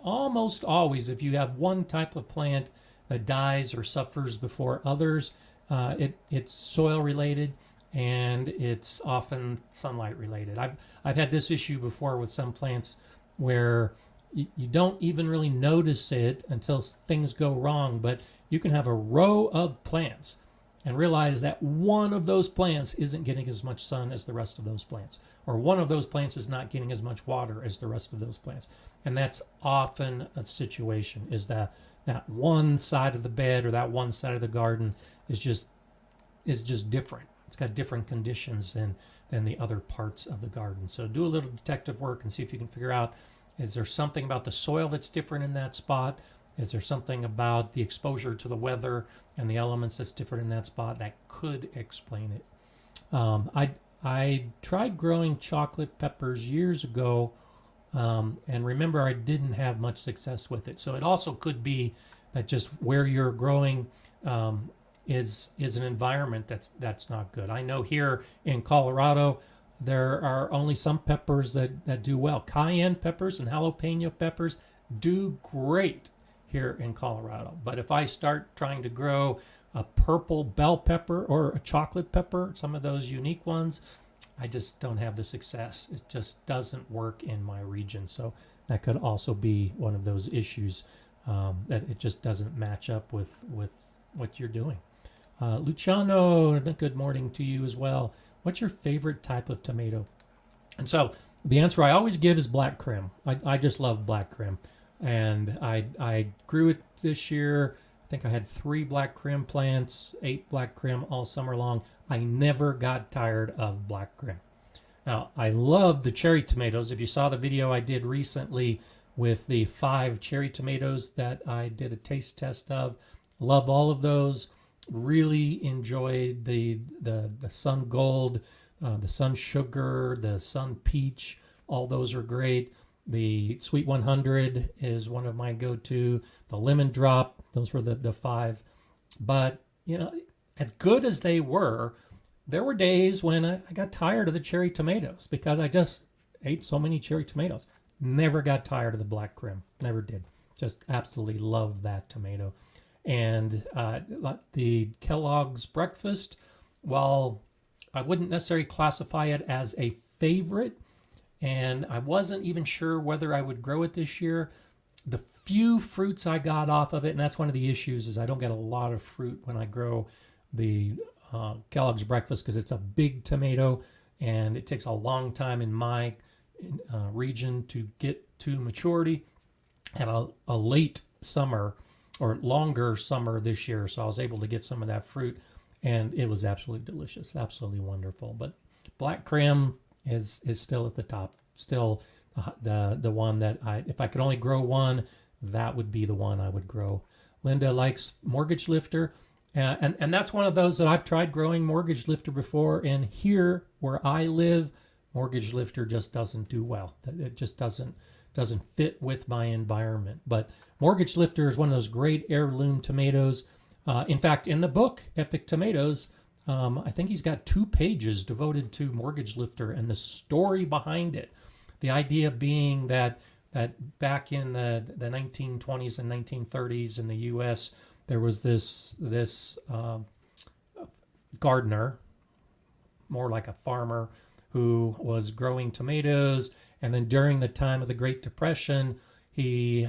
almost always, if you have one type of plant that dies or suffers before others, it's soil related, and it's often sunlight related. I've had this issue before with some plants where you don't even really notice it until things go wrong, but you can have a row of plants and realize that one of those plants isn't getting as much sun as the rest of those plants, or one of those plants is not getting as much water as the rest of those plants. And that's often a situation, is that one side of the bed or that one side of the garden is just different. It's got different conditions than the other parts of the garden. So do a little detective work and see if you can figure out, is there something about the soil that's different in that spot? Is there something about the exposure to the weather and the elements that's different in that spot that could explain it? I tried growing chocolate peppers years ago, and remember I didn't have much success with it. So it also could be that just where you're growing is an environment that's not good. I know here in Colorado there are only some peppers that do well. Cayenne peppers and jalapeno peppers do great here in Colorado. But if I start trying to grow a purple bell pepper or a chocolate pepper, some of those unique ones, I just don't have the success. It just doesn't work in my region. So that could also be one of those issues, that it just doesn't match up with what you're doing. Luciano, good morning to you as well. What's your favorite type of tomato? And so the answer I always give is black Krim. I just love black Krim. And I grew it this year. I think I had 3 black Krim plants, 8 black Krim all summer long. I never got tired of black Krim. Now, I love the cherry tomatoes. If you saw the video I did recently with the 5 cherry tomatoes that I did a taste test of, love all of those. Really enjoyed the sun gold, the sun sugar, the sun peach. All those are great. The Sweet 100 is one of my go-to. The Lemon Drop, those were the 5. But, as good as they were, there were days when I got tired of the cherry tomatoes because I just ate so many cherry tomatoes. Never got tired of the black Krim. Never did. Just absolutely loved that tomato. And the Kellogg's breakfast, while I wouldn't necessarily classify it as a favorite, and I wasn't even sure whether I would grow it this year, the few fruits I got off of it, and that's one of the issues, is I don't get a lot of fruit when I grow the Kellogg's breakfast because it's a big tomato and it takes a long time in my region to get to maturity. had a late summer or longer summer this year, so I was able to get some of that fruit, and it was absolutely delicious, absolutely wonderful. But black Krim is still at the top, still the one that if I could only grow one, that would be the one I would grow. Linda likes Mortgage Lifter, and that's one of those that I've tried growing Mortgage Lifter before, and here where I live, Mortgage Lifter just doesn't do well. It just doesn't fit with my environment. But Mortgage Lifter is one of those great heirloom tomatoes. In fact, in the book, Epic Tomatoes, I think he's got 2 pages devoted to Mortgage Lifter and the story behind it. The idea being that back in the 1920s and 1930s in the U.S., there was this gardener, more like a farmer, who was growing tomatoes. And then during the time of the Great Depression, he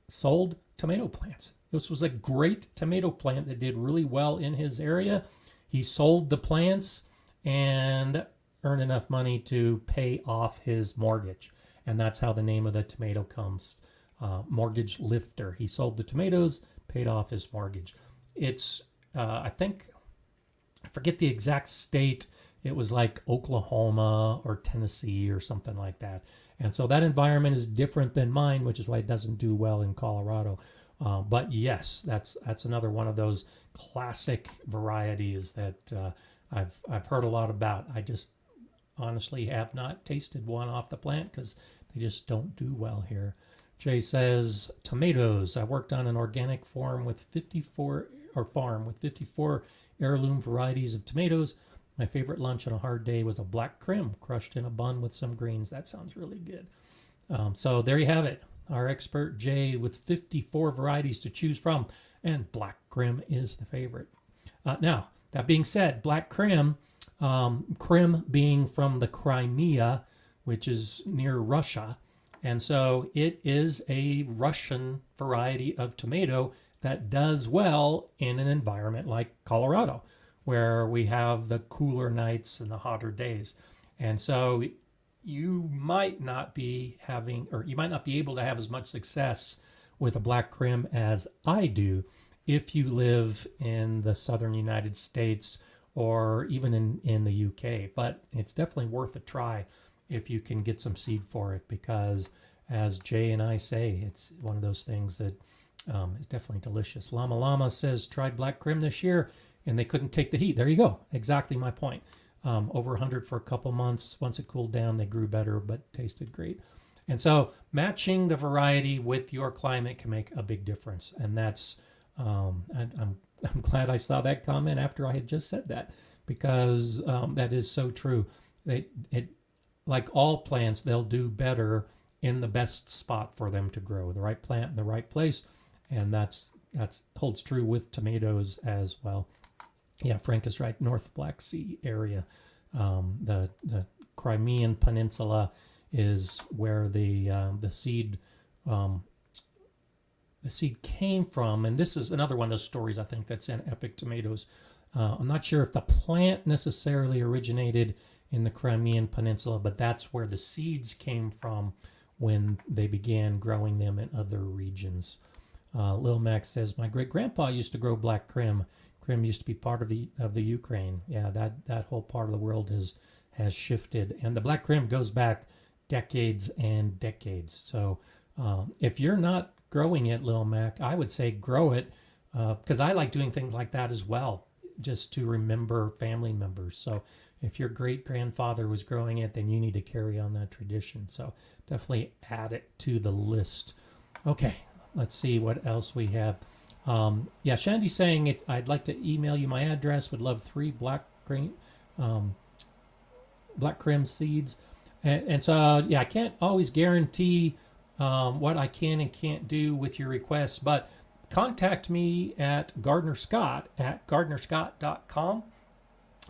sold tomato plants. This was a great tomato plant that did really well in his area. He sold the plants and earned enough money to pay off his mortgage. And that's how the name of the tomato comes, Mortgage Lifter. He sold the tomatoes, paid off his mortgage. It's, I forget the exact state. It was like Oklahoma or Tennessee or something like that. And so that environment is different than mine, which is why it doesn't do well in Colorado. But yes, that's another one of those classic varieties that I've heard a lot about. I just honestly have not tasted one off the plant because they just don't do well here. Jay says, tomatoes. I worked on an organic farm with 54 heirloom varieties of tomatoes. My favorite lunch on a hard day was a black Krim crushed in a bun with some greens. That sounds really good. So there you have it. Our expert Jay with 54 varieties to choose from, and black Krim is the favorite. Now, that being said, black Krim, Krim being from the Crimea, which is near Russia, and so it is a Russian variety of tomato that does well in an environment like Colorado, where we have the cooler nights and the hotter days. And so you might not be able to have as much success with a black Krim as I do if you live in the southern United States or even in the UK. But it's definitely worth a try if you can get some seed for it, because as Jay and I say, it's one of those things that is definitely delicious. Llama Llama says, tried black Krim this year and they couldn't take the heat. There you go. Exactly my point. Over 100 for a couple months. Once it cooled down, they grew better, but tasted great. And so matching the variety with your climate can make a big difference. And that's, I'm glad I saw that comment after I had just said that, because that is so true. It like all plants, they'll do better in the best spot for them to grow, the right plant in the right place. And that's holds true with tomatoes as well. Yeah, Frank is right. North Black Sea area, the Crimean Peninsula is where the seed came from, and this is another one of those stories I think that's in Epic Tomatoes. I'm not sure if the plant necessarily originated in the Crimean Peninsula, but that's where the seeds came from when they began growing them in other regions. Lil Max says, my great-grandpa used to grow black Krim. Krim used to be part of the Ukraine. Yeah, that whole part of the world has shifted. And the black Krim goes back decades and decades. So if you're not growing it, Lil Mac, I would say grow it, because I like doing things like that as well, just to remember family members. So if your great-grandfather was growing it, then you need to carry on that tradition. So definitely add it to the list. Okay, let's see what else we have. Yeah, Shandy's saying, if I'd like to email you my address, would love 3 black Krim seeds. And so, yeah, I can't always guarantee what I can and can't do with your requests, but contact me at gardenerscott@gardenerscott.com.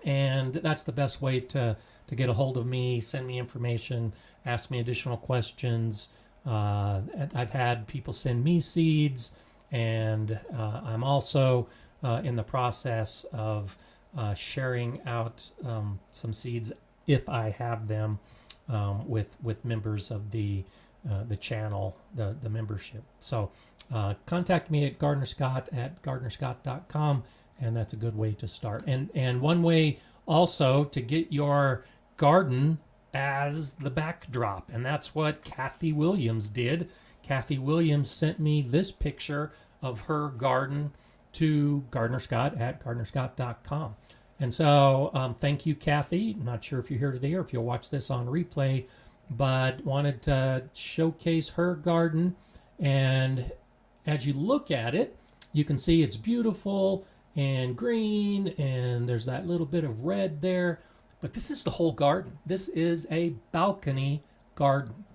And that's the best way to get a hold of me, send me information, ask me additional questions. I've had people send me seeds, and I'm also in the process of sharing out some seeds, if I have them, with members of the the channel, the membership. So contact me at gardenerscott@gardenerscott.com, and that's a good way to start. And one way also to get your garden as the backdrop, and that's what Cathy Williams did. Cathy Williams sent me this picture of her garden to gardenerscott@gardenerscott.com. And so thank you, Cathy. I'm not sure if you're here today or if you'll watch this on replay, but wanted to showcase her garden. And as you look at it, you can see it's beautiful and green, and there's that little bit of red there. But this is the whole garden. This is a balcony garden.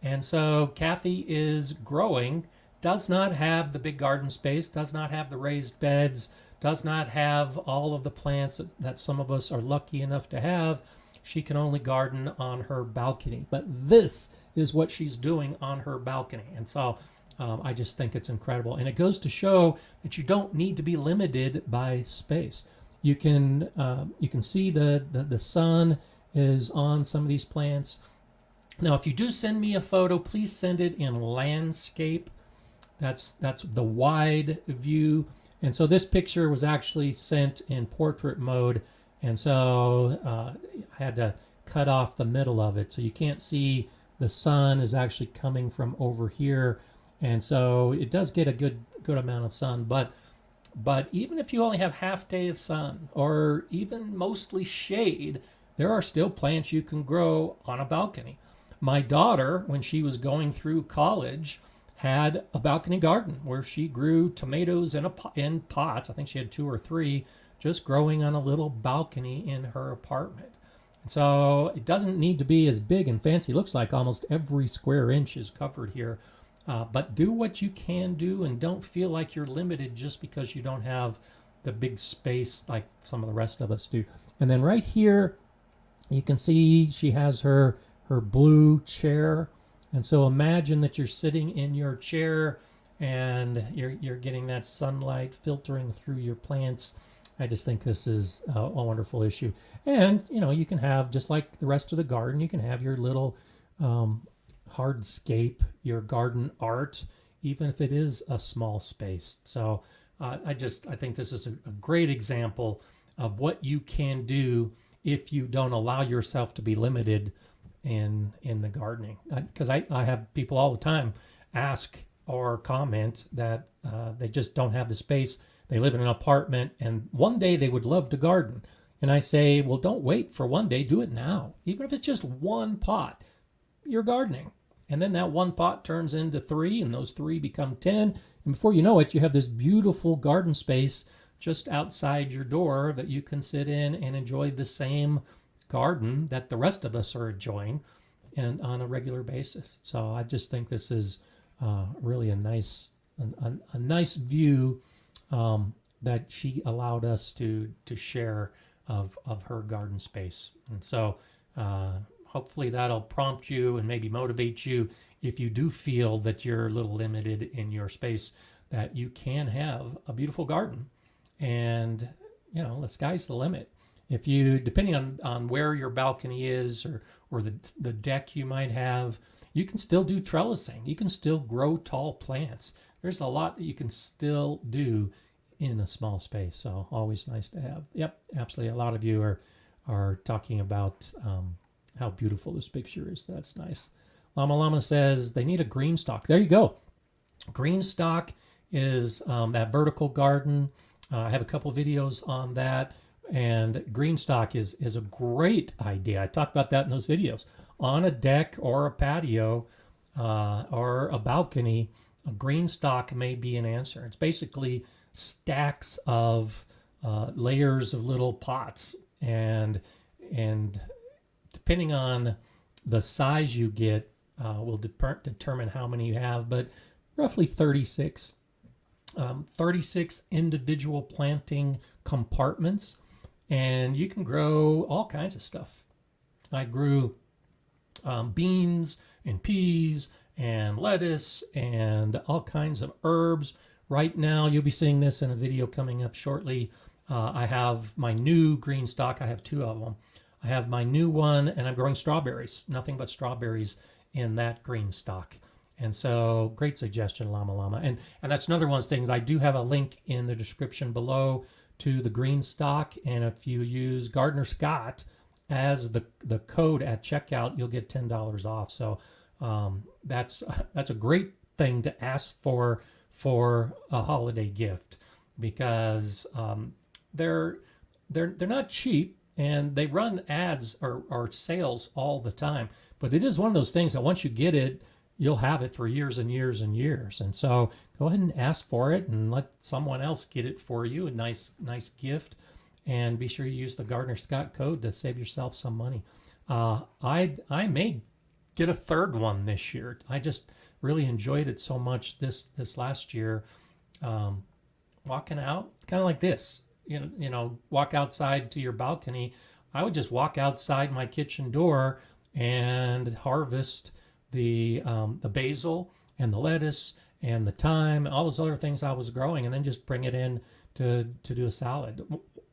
And so Cathy is growing, does not have the big garden space, does not have the raised beds, does not have all of the plants that some of us are lucky enough to have. She can only garden on her balcony. But this is what she's doing on her balcony. And so I just think it's incredible. And it goes to show that you don't need to be limited by space. You can see the sun is on some of these plants. Now, if you do send me a photo, please send it in landscape. That's the wide view. And so this picture was actually sent in portrait mode. And so I had to cut off the middle of it. So you can't see the sun is actually coming from over here. And so it does get a good amount of sun. But even if you only have half day of sun or even mostly shade, there are still plants you can grow on a balcony. My daughter, when she was going through college, had a balcony garden where she grew tomatoes in pots. I think she had 2 or 3 just growing on a little balcony in her apartment. And so it doesn't need to be as big and fancy. It looks like almost every square inch is covered here. But do what you can do, and don't feel like you're limited just because you don't have the big space like some of the rest of us do. And then right here, you can see she has her blue chair. And so imagine that you're sitting in your chair and you're getting that sunlight filtering through your plants. I just think this is a wonderful issue. And, you can have, just like the rest of the garden, you can have your little hardscape, your garden art, even if it is a small space. So I think this is a great example of what you can do if you don't allow yourself to be limited in the gardening. Because I have people all the time ask or comment that they just don't have the space. They live in an apartment and one day they would love to garden. And I say, well, don't wait for one day, do it now. Even if it's just one pot, you're gardening. And then that one pot turns into 3, and those 3 become 10. And before you know it, you have this beautiful garden space just outside your door that you can sit in and enjoy the same garden that the rest of us are enjoying and on a regular basis. So I just think this is really a nice view that she allowed us to share of her garden space. And so hopefully that'll prompt you and maybe motivate you if you do feel that you're a little limited in your space, that you can have a beautiful garden. And, the sky's the limit. If you, depending on where your balcony is or the deck you might have, you can still do trellising. You can still grow tall plants. There's a lot that you can still do in a small space. So always nice to have. Yep, absolutely. A lot of you are talking about how beautiful this picture is. That's nice. Llama says they need a Greenstalk. There you go. Greenstalk is that vertical garden. I have a couple videos on that. And Greenstalk is a great idea. I talked about that in those videos. On a deck or a patio or a balcony, a Greenstalk may be an answer. It's basically stacks of layers of little pots. And depending on the size you get will determine how many you have, but roughly 36 individual planting compartments. And you can grow all kinds of stuff. I grew beans and peas and lettuce and all kinds of herbs. Right now, you'll be seeing this in a video coming up shortly. I have my new Greenstalk. I have 2 of them. I have my new one, and I'm growing strawberries. Nothing but strawberries in that Greenstalk. And so, great suggestion, Llama Llama. And that's another one of those things. I do have a link in the description below to the Greenstalk. And if you use Gardner Scott as the code at checkout, you'll get $10 off. So that's a great thing to ask for a holiday gift, because they're not cheap, and they run ads or sales all the time. But it is one of those things that once you get it, you'll have it for years and years and years. And so go ahead and ask for it and let someone else get it for you. A nice gift. And be sure you use the Gardner Scott code to save yourself some money. I may get a third one this year. I just really enjoyed it so much this last year. Walking out, kind of like this, you know, walk outside to your balcony. I would just walk outside my kitchen door and harvest the basil and the lettuce and the thyme, all those other things I was growing, and then just bring it in to do a salad.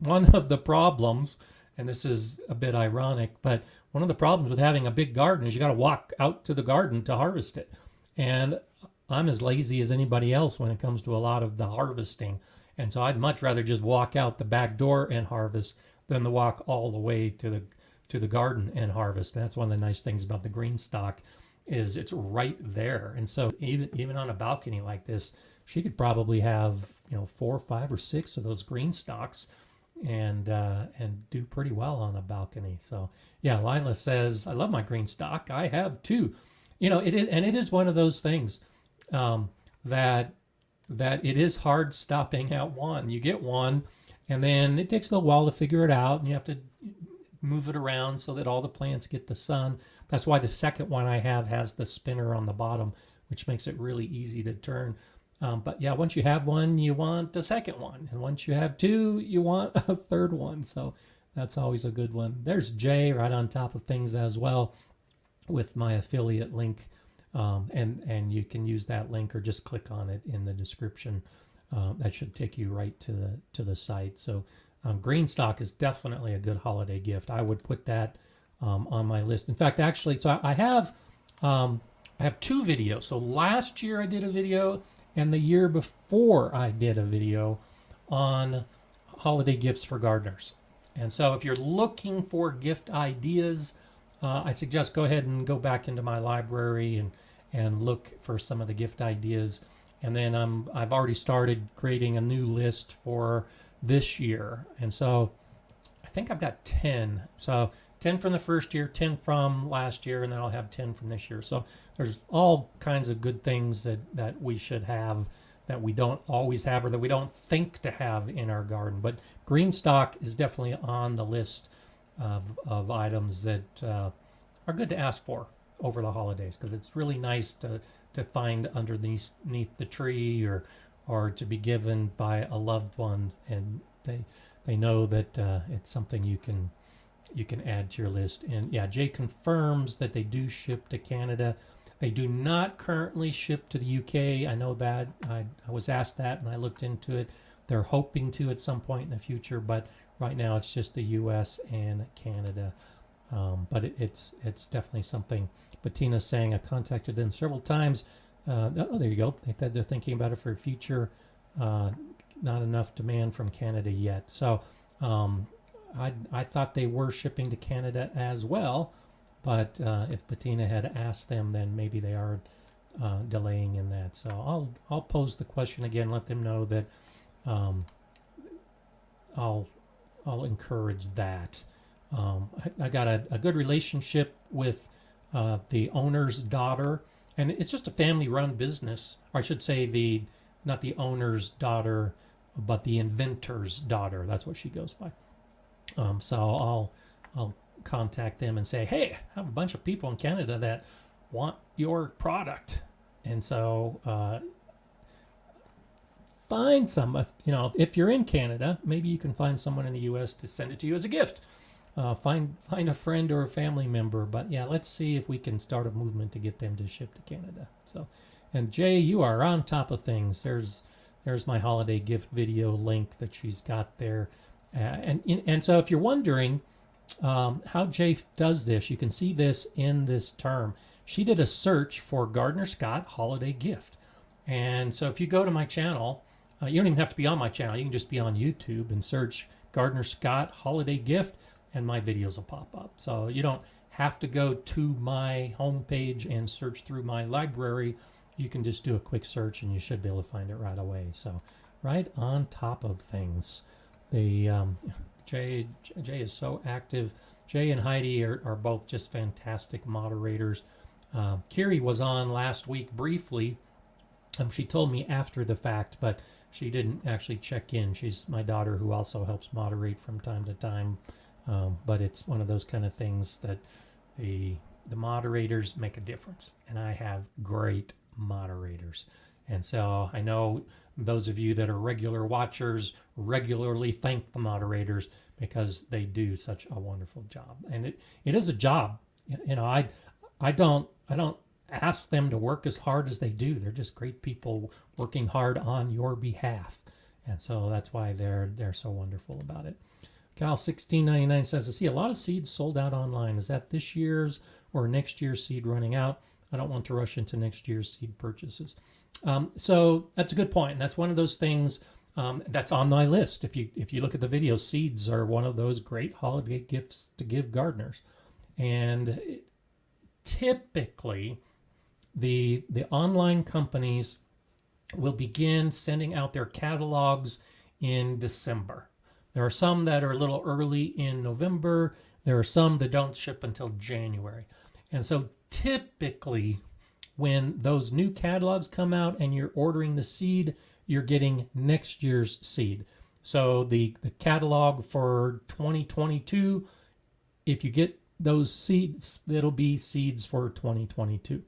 One of the problems, and this is a bit ironic, but one of the problems with having a big garden is you got to walk out to the garden to harvest it. And I'm as lazy as anybody else when it comes to a lot of the harvesting. And so I'd much rather just walk out the back door and harvest than to walk all the way to the garden and harvest. And that's one of the nice things about the Greenstalk, is it's right there. And so even on a balcony like this, she could probably have 4, 5, or 6 of those Greenstalks and do pretty well on a balcony. So yeah, Lila says, I love my Greenstalk. I have 2. It is one of those things that it is hard stopping at one. You get one, and then it takes a little while to figure it out, and you have to move it around so that all the plants get the sun. That's why the second one I have has the spinner on the bottom, which makes it really easy to turn. But yeah, once you have one, you want a second one. And once you have 2, you want a third one. So that's always a good one. There's Jay right on top of things as well with my affiliate link. And you can use that link or just click on it in the description. That should take you right to the site. So Greenstalk is definitely a good holiday gift. I would put that on my list. In fact, actually, so I have 2 videos. So last year I did a video, and the year before I did a video on holiday gifts for gardeners. And so if you're looking for gift ideas, I suggest go ahead and go back into my library and look for some of the gift ideas. And then I've already started creating a new list for this year. And so I think I've got 10. So 10 from the first year, 10 from last year, and then I'll have 10 from this year. So there's all kinds of good things that we should have that we don't always have, or that we don't think to have in our garden. But Greenstalk is definitely on the list of items that are good to ask for over the holidays, because it's really nice to find underneath the tree, or to be given by a loved one, and they know that it's something you can add to your list. And yeah, Jay confirms that they do ship to Canada. They do not currently ship to the UK. I know that. I was asked that, and I looked into it. They're hoping to at some point in the future, but right now it's just the US and Canada. But it's definitely something. Bettina's saying, I contacted them several times. Oh, there you go. They said they're thinking about it for future. Not enough demand from Canada yet. So I thought they were shipping to Canada as well. But if Bettina had asked them, then maybe they are delaying in that. So I'll pose the question again. Let them know that I'll encourage that. I got a good relationship with the owner's daughter, and it's just a family-run business. Or I should say not the owner's daughter, but the inventor's daughter. That's what she goes by. So I'll contact them and say, hey, I have a bunch of people in Canada that want your product, and so find some. If you're in Canada, maybe you can find someone in the U.S. to send it to you as a gift. Find a friend or a family member. But yeah, let's see if we can start a movement to get them to ship to Canada. So, and Jay, you are on top of things. There's my holiday gift video link that she's got there. And so if you're wondering how Jay does this, you can see this in this term. she did a search for Gardner Scott holiday gift. And so if you go to my channel, you don't even have to be on my channel. You can just be on YouTube and search Gardner Scott holiday gift, and my videos will pop up. So you don't have to go to my homepage and search through my library. You can just do a quick search and you should be able to find it right away. So right on top of things. The Jay is so active. Jay and Heidi are both just fantastic moderators. Kiri was on last week briefly. She told me after the fact, but she didn't actually check in. She's my daughter who also helps moderate from time to time. But it's one of those kind of things that the moderators make a difference. And I have great moderators. And so I know those of you that are regular watchers regularly thank the moderators because they do such a wonderful job. And it is a job. You know, I don't ask them to work as hard as they do. They're just great people working hard on your behalf. And so that's why they're so wonderful about it. Cal1699 says, I see a lot of seeds sold out online. Is that this year's or next year's seed running out? I don't want to rush into next year's seed purchases. So that's a good point. That's one of those things that's on my list. If you look at the video, seeds are one of those great holiday gifts to give gardeners. And typically, the online companies will begin sending out their catalogs in December. There are some that are a little early in November. There are some that don't ship until January. And so typically, when those new catalogs come out and you're ordering the seed, you're getting next year's seed. So the catalog for 2022, if you get those seeds, it'll be seeds for 2022.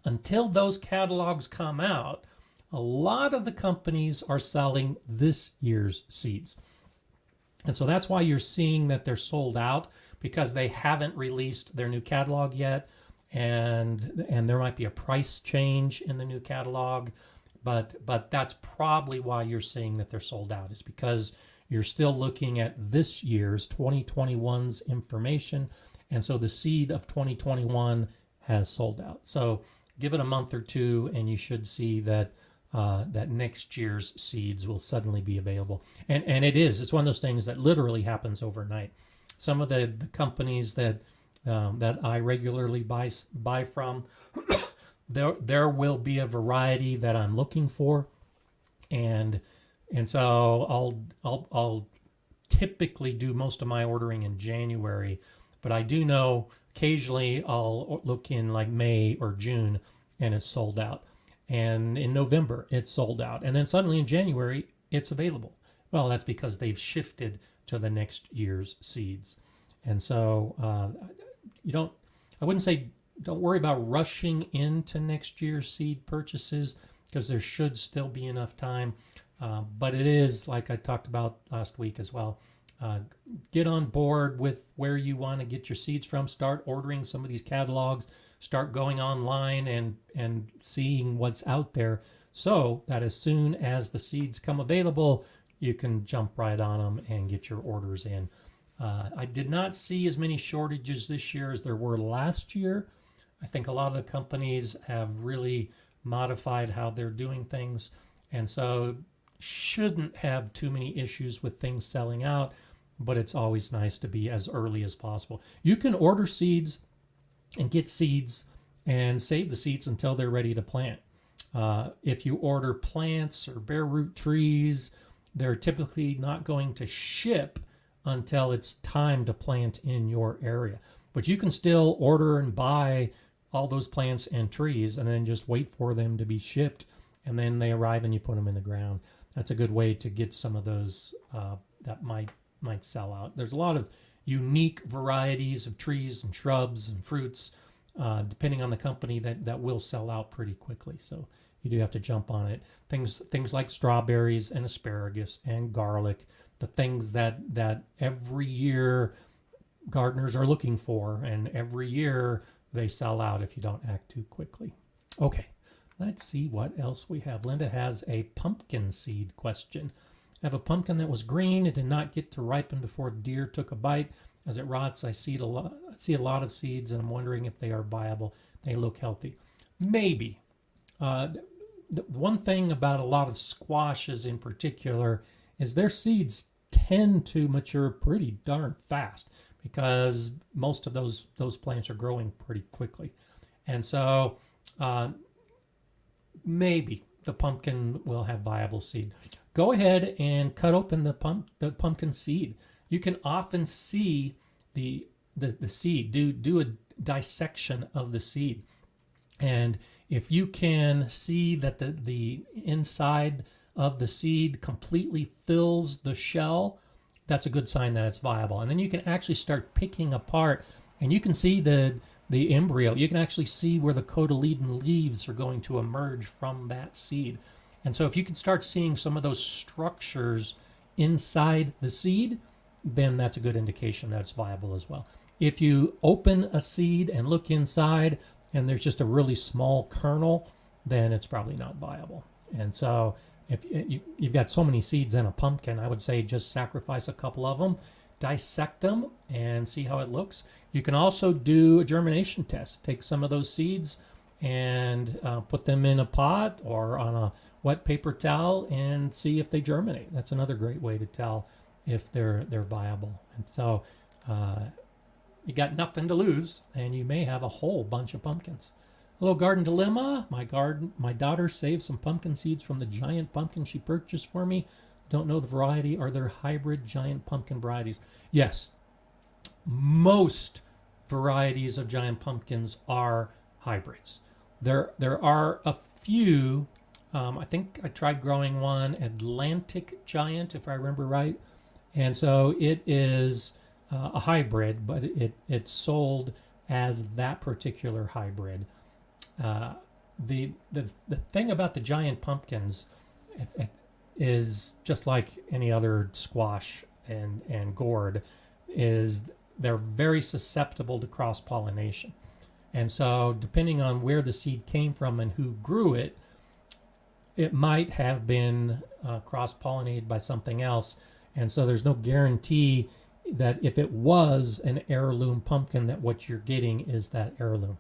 Until those catalogs come out, a lot of the companies are selling this year's seeds. And so that's why you're seeing that they're sold out, because they haven't released their new catalog yet. And there might be a price change in the new catalog, but that's probably why you're seeing that they're sold out. It's because you're still looking at this year's 2021's information, and so the seed of 2021 has sold out. So give it a month or two, and you should see that that next year's seeds will suddenly be available. And it's one of those things that literally happens overnight. Some of the companies that I regularly buy from, there will be a variety that I'm looking for, and so I'll typically do most of my ordering in January, but I do know occasionally I'll look in like May or June and it's sold out, and in November it's sold out, and then suddenly in January it's available. Well, that's because they've shifted to the next year's seeds. And so I wouldn't say don't worry about rushing into next year's seed purchases, because there should still be enough time. But it is, like I talked about last week as well, get on board with where you want to get your seeds from. Start ordering some of these catalogs. Start going online and seeing what's out there, so that as soon as the seeds come available, you can jump right on them and get your orders in. I did not see as many shortages this year as there were last year. I think a lot of the companies have really modified how they're doing things, and so shouldn't have too many issues with things selling out, but it's always nice to be as early as possible. You can order seeds and get seeds and save the seeds until they're ready to plant. If you order plants or bare root trees, they're typically not going to ship until it's time to plant in your area. But you can still order and buy all those plants and trees and then just wait for them to be shipped, and then they arrive and you put them in the ground. That's a good way to get some of those that might sell out. There's a lot of unique varieties of trees and shrubs and fruits, depending on the company, that will sell out pretty quickly. So you do have to jump on it. Things like strawberries and asparagus and garlic, the things that every year gardeners are looking for, and every year they sell out if you don't act too quickly. Okay, let's see what else we have. Linda has a pumpkin seed question. I have a pumpkin that was green. It did not get to ripen before deer took a bite. As it rots, I see a lot of seeds, and I'm wondering if they are viable. They look healthy. Maybe. The one thing about a lot of squashes in particular is their seeds tend to mature pretty darn fast because most of those plants are growing pretty quickly. And so maybe the pumpkin will have viable seed. Go ahead and cut open the pumpkin seed. You can often see the seed. Do a dissection of the seed. And if you can see that the inside of the seed completely fills the shell, that's a good sign that it's viable. And then you can actually start picking apart, and you can see the embryo. You can actually see where the cotyledon leaves are going to emerge from that seed. And so if you can start seeing some of those structures inside the seed, then that's a good indication that it's viable as well. If you open a seed and look inside and there's just a really small kernel, then it's probably not viable. And so if you've got so many seeds in a pumpkin, I would say just sacrifice a couple of them, dissect them, and see how it looks. You can also do a germination test. Take some of those seeds and put them in a pot or on a wet paper towel and see if they germinate. That's another great way to tell if they're viable. And so you got nothing to lose, and you may have a whole bunch of pumpkins. A little garden dilemma. My daughter saved some pumpkin seeds from the giant pumpkin she purchased for me. Don't know the variety. Are there hybrid giant pumpkin varieties? Yes. Most varieties of giant pumpkins are hybrids. There are a few. I think I tried growing one, Atlantic Giant, if I remember right. And so it is a hybrid, but it's sold as that particular hybrid. The thing about the giant pumpkins is just like any other squash and gourd, is they're very susceptible to cross-pollination. And so depending on where the seed came from and who grew it, it might have been cross-pollinated by something else. And so there's no guarantee that if it was an heirloom pumpkin, that what you're getting is that heirloom.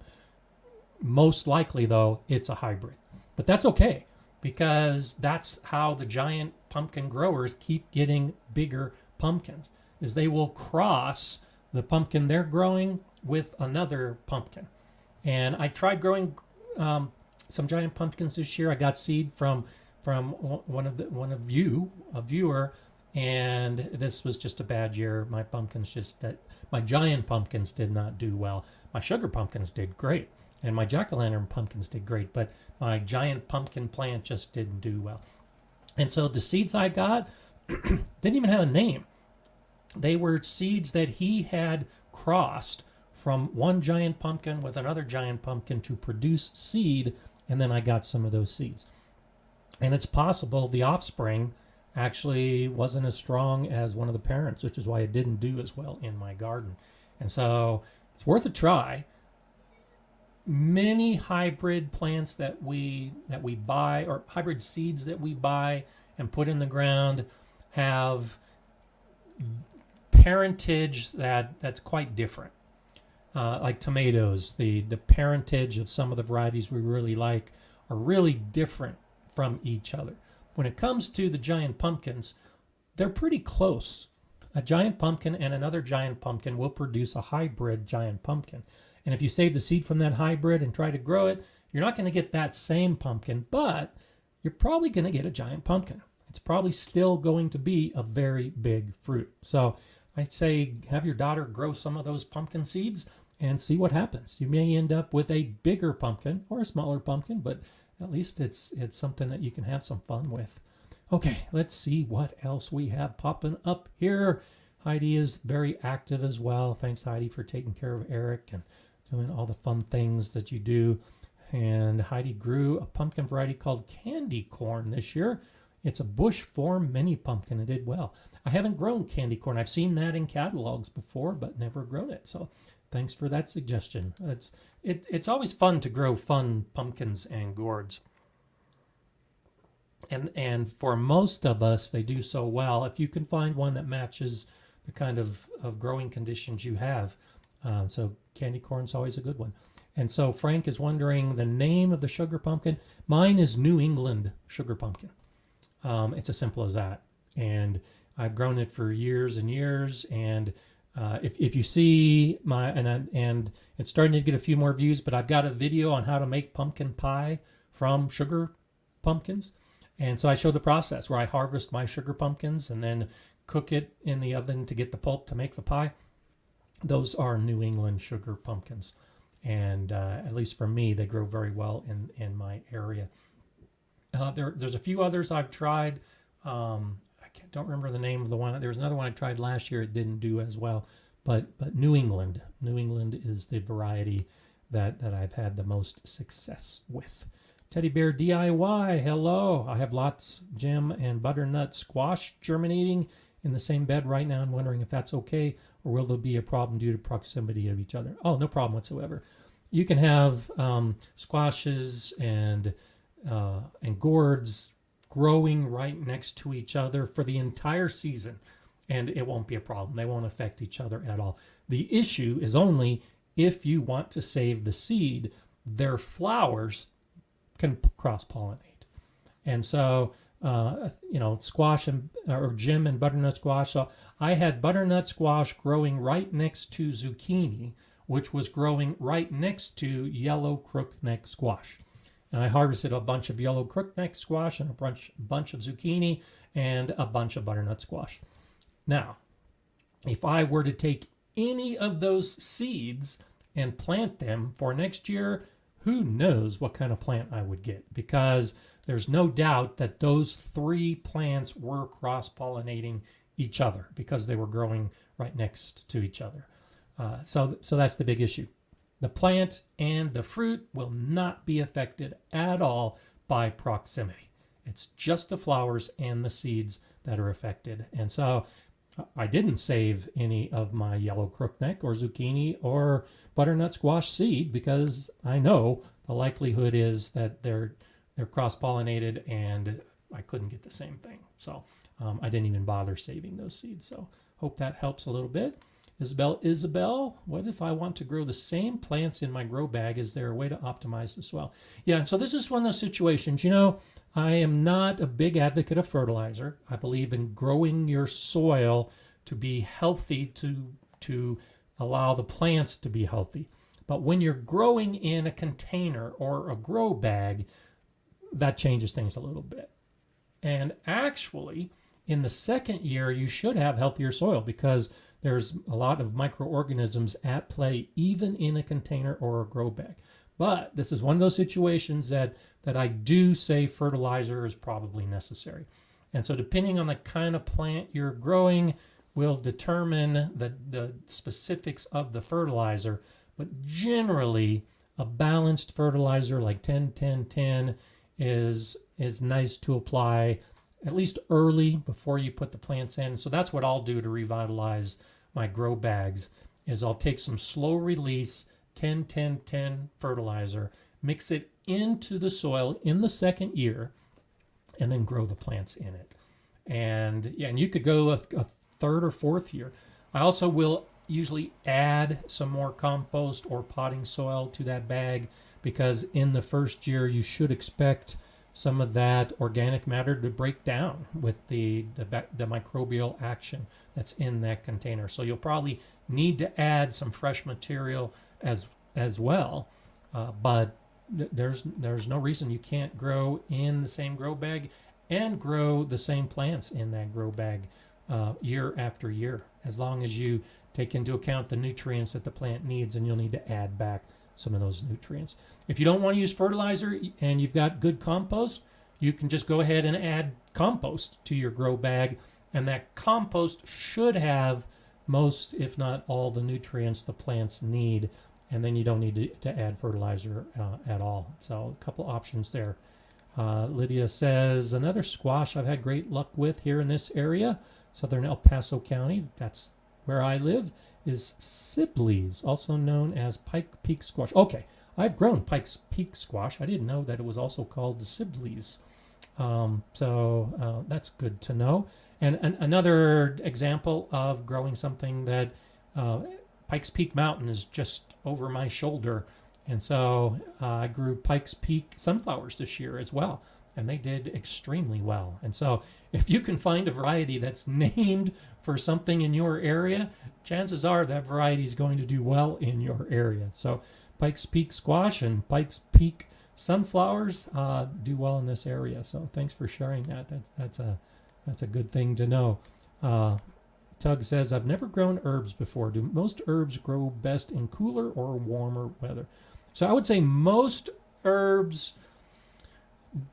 Most likely, though, it's a hybrid. But that's okay, because that's how the giant pumpkin growers keep getting bigger pumpkins, is they will cross the pumpkin they're growing with another pumpkin. And I tried growing some giant pumpkins this year. I got seed from a viewer, and this was just a bad year. My giant pumpkins did not do well. My sugar pumpkins did great, and my jack-o'-lantern pumpkins did great, but my giant pumpkin plant just didn't do well. And so the seeds I got didn't even have a name. They were seeds that he had crossed from one giant pumpkin with another giant pumpkin to produce seed, and then I got some of those seeds. And it's possible the offspring actually wasn't as strong as one of the parents, which is why it didn't do as well in my garden. And so it's worth a try. Many hybrid plants that we buy, or hybrid seeds that we buy and put in the ground, have parentage that's quite different. Like tomatoes, the parentage of some of the varieties we really like are really different from each other. When it comes to the giant pumpkins, they're pretty close. A giant pumpkin and another giant pumpkin will produce a hybrid giant pumpkin. And if you save the seed from that hybrid and try to grow it, you're not going to get that same pumpkin, but you're probably going to get a giant pumpkin. It's probably still going to be a very big fruit. So I'd say have your daughter grow some of those pumpkin seeds and see what happens. You may end up with a bigger pumpkin or a smaller pumpkin, but at least it's something that you can have some fun with. Okay, let's see what else we have popping up here. Heidi is very active as well. Thanks, Heidi, for taking care of Eric and doing all the fun things that you do. And Heidi grew a pumpkin variety called candy corn this year. It's a bush form mini pumpkin. It did well. I haven't grown candy corn. I've seen that in catalogs before, but never grown it. So thanks for that suggestion. It's always fun to grow fun pumpkins and gourds. And for most of us, they do so well. If you can find one that matches the kind of growing conditions you have, So candy corn's always a good one. And so Frank is wondering the name of the sugar pumpkin. Mine is New England sugar pumpkin. It's as simple as that. And I've grown it for years and years. And if you see and it's starting to get a few more views, but I've got a video on how to make pumpkin pie from sugar pumpkins. And so I show the process where I harvest my sugar pumpkins and then cook it in the oven to get the pulp to make the pie. Those are New England sugar pumpkins. And at least for me, they grow very well in my area. There's a few others I've tried. Don't remember the name of the one. There was another one I tried last year. It didn't do as well. But New England is the variety that I've had the most success with. Teddy Bear DIY, hello. I have lots gem and butternut squash germinating in the same bed right now and wondering if that's okay or will there be a problem due to proximity of each other? Oh, no problem whatsoever. You can have squashes and gourds growing right next to each other for the entire season, and it won't be a problem. They won't affect each other at all. The issue is only if you want to save the seed, their flowers can cross-pollinate. And so, squash or gem and butternut squash. So I had butternut squash growing right next to zucchini, which was growing right next to yellow crookneck squash. And I harvested a bunch of yellow crookneck squash and a bunch of zucchini and a bunch of butternut squash. Now, if I were to take any of those seeds and plant them for next year, who knows what kind of plant I would get, because there's no doubt that those three plants were cross-pollinating each other because they were growing right next to each other. So that's the big issue. The plant and the fruit will not be affected at all by proximity. It's just the flowers and the seeds that are affected. And so I didn't save any of my yellow crookneck or zucchini or butternut squash seed because I know the likelihood is that they're cross-pollinated and I couldn't get the same thing. So I didn't even bother saving those seeds. So hope that helps a little bit. Isabel, what if I want to grow the same plants in my grow bag? Is there a way to optimize the soil? Yeah, so this is one of those situations. I am not a big advocate of fertilizer. I believe in growing your soil to be healthy, to allow the plants to be healthy. But when you're growing in a container or a grow bag, that changes things a little bit. And actually, in the second year, you should have healthier soil because there's a lot of microorganisms at play, even in a container or a grow bag. But this is one of those situations that I do say fertilizer is probably necessary. And so depending on the kind of plant you're growing will determine the specifics of the fertilizer. But generally, a balanced fertilizer like 10-10-10 is nice to apply at least early before you put the plants in. So that's what I'll do to revitalize my grow bags is I'll take some slow release 10-10-10 fertilizer, mix it into the soil in the second year, and then grow the plants in it. And you could go a third or fourth year. I also will usually add some more compost or potting soil to that bag because in the first year you should expect some of that organic matter to break down with the microbial action that's in that container. So you'll probably need to add some fresh material as well. But there's no reason you can't grow in the same grow bag and grow the same plants in that grow bag year after year, as long as you take into account the nutrients that the plant needs, and you'll need to add back some of those nutrients. If you don't want to use fertilizer and you've got good compost, you can just go ahead and add compost to your grow bag, and that compost should have most, if not all, the nutrients the plants need, and then you don't need to add fertilizer at all. So a couple options there. Lydia says, another squash I've had great luck with here in this area, southern El Paso County, that's where I live, is Seedless, also known as Pike Peak Squash. Okay, I've grown Pike's Peak Squash. I didn't know that it was also called the Seedless. So that's good to know. And another example of growing something that Pikes Peak Mountain is just over my shoulder. And so I grew Pikes Peak sunflowers this year as well. And they did extremely well. And so if you can find a variety that's named for something in your area, chances are that variety is going to do well in your area. So Pikes Peak squash and Pikes Peak sunflowers do well in this area. So thanks for sharing that. That's a good thing to know. Tug says, I've never grown herbs before. Do most herbs grow best in cooler or warmer weather? So I would say most herbs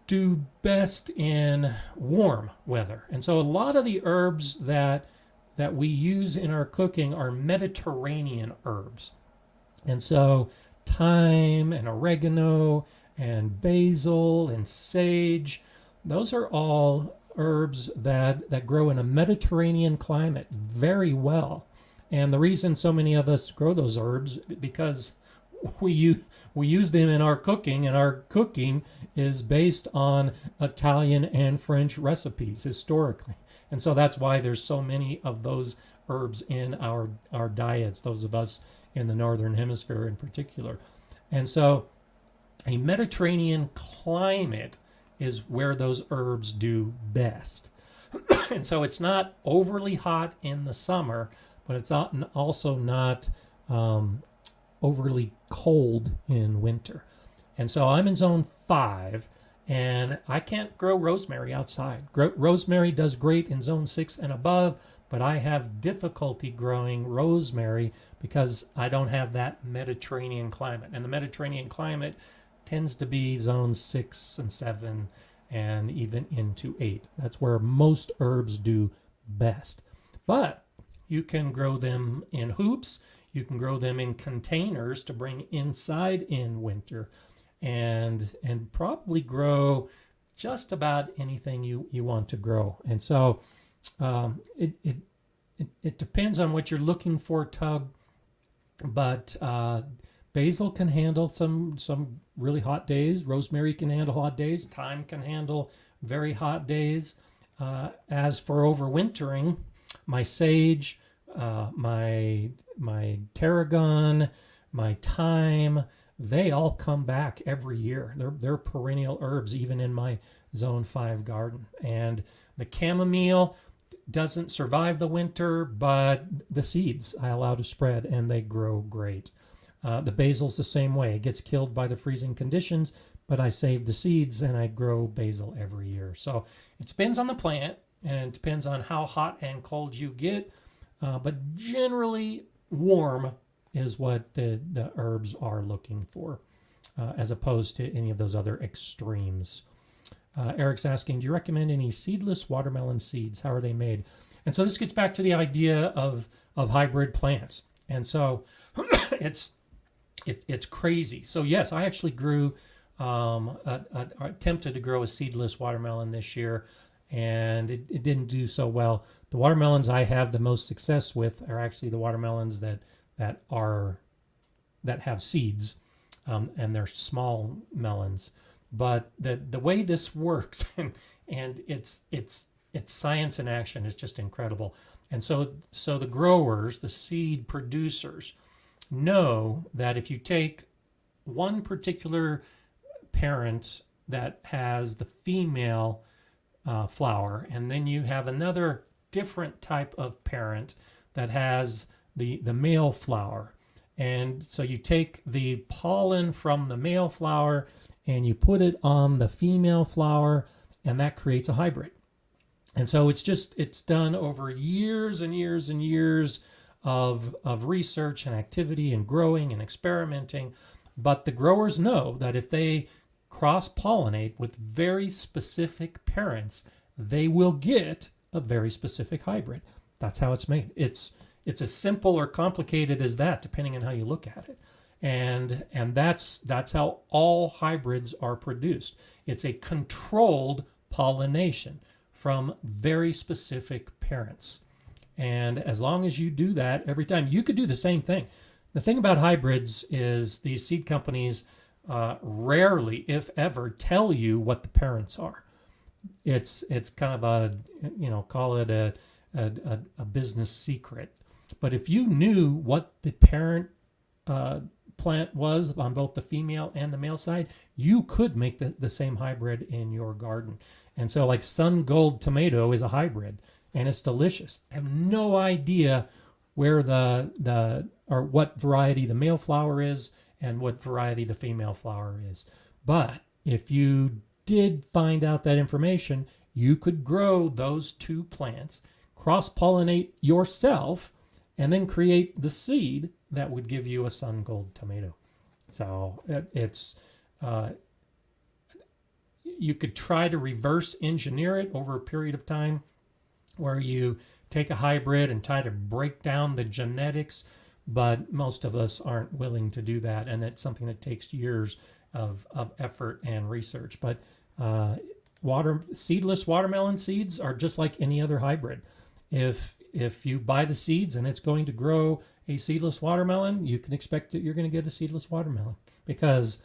do best in warm weather. And so a lot of the herbs that we use in our cooking are Mediterranean herbs. And so thyme and oregano and basil and sage, those are all herbs that grow in a Mediterranean climate very well. And the reason so many of us grow those herbs because we use them in our cooking, and our cooking is based on Italian and French recipes historically. And so that's why there's so many of those herbs in our diets, those of us in the Northern Hemisphere in particular. And so a Mediterranean climate is where those herbs do best. And so it's not overly hot in the summer, but it's also not overly cold in winter. And so I'm in zone 5, and I can't grow rosemary outside. Rosemary does great in zone 6 and above, but I have difficulty growing rosemary because I don't have that Mediterranean climate. And the Mediterranean climate tends to be zones 6 and 7 and even into 8. That's where most herbs do best. But you can grow them in hoops. You can grow them in containers to bring inside in winter, and probably grow just about anything you want to grow. And so it depends on what you're looking for, Tug. But basil can handle some really hot days. Rosemary can handle hot days. Thyme can handle very hot days. As for overwintering, my sage, my tarragon, my thyme, they all come back every year. They're perennial herbs, even in my zone 5 garden. And the chamomile doesn't survive the winter, but the seeds I allow to spread, and they grow great. The basil's the same way. It gets killed by the freezing conditions, but I save the seeds and I grow basil every year. So it depends on the plant, and it depends on how hot and cold you get. But generally, warm is what the herbs are looking for, as opposed to any of those other extremes. Eric's asking, do you recommend any seedless watermelon seeds? How are they made? And so this gets back to the idea of hybrid plants. And so it's crazy. So yes, I actually grew, attempted to grow a seedless watermelon this year, and it didn't do so well. The watermelons I have the most success with are actually the watermelons that have seeds, and they're small melons. But the way this works, and it's science in action, is just incredible. And so the growers, the seed producers, know that if you take one particular parent that has the female flower, and then you have another different type of parent that has the male flower, and so you take the pollen from the male flower and you put it on the female flower, and that creates a hybrid. And so it's done over years and years and years of research and activity and growing and experimenting. But the growers know that if they cross-pollinate with very specific parents, they will get a very specific hybrid. That's how it's made. It's as simple or complicated as that, depending on how you look at it. And that's how all hybrids are produced. It's a controlled pollination from very specific parents. And as long as you do that every time, you could do the same thing. The thing about hybrids is these seed companies rarely, if ever, tell you what the parents are. It's kind of call it a business secret. But if you knew what the parent plant was on both the female and the male side, you could make the same hybrid in your garden. And so like Sun Gold tomato is a hybrid and it's delicious. I have no idea where or what variety the male flower is and what variety the female flower is. But if you did find out that information, you could grow those two plants, cross-pollinate yourself, and then create the seed that would give you a Sun Gold tomato. So it's you could try to reverse engineer it over a period of time where you take a hybrid and try to break down the genetics, but most of us aren't willing to do that, and it's something that takes years of effort and research. But seedless watermelon seeds are just like any other hybrid. If you buy the seeds and it's going to grow a seedless watermelon, you can expect that you're going to get a seedless watermelon because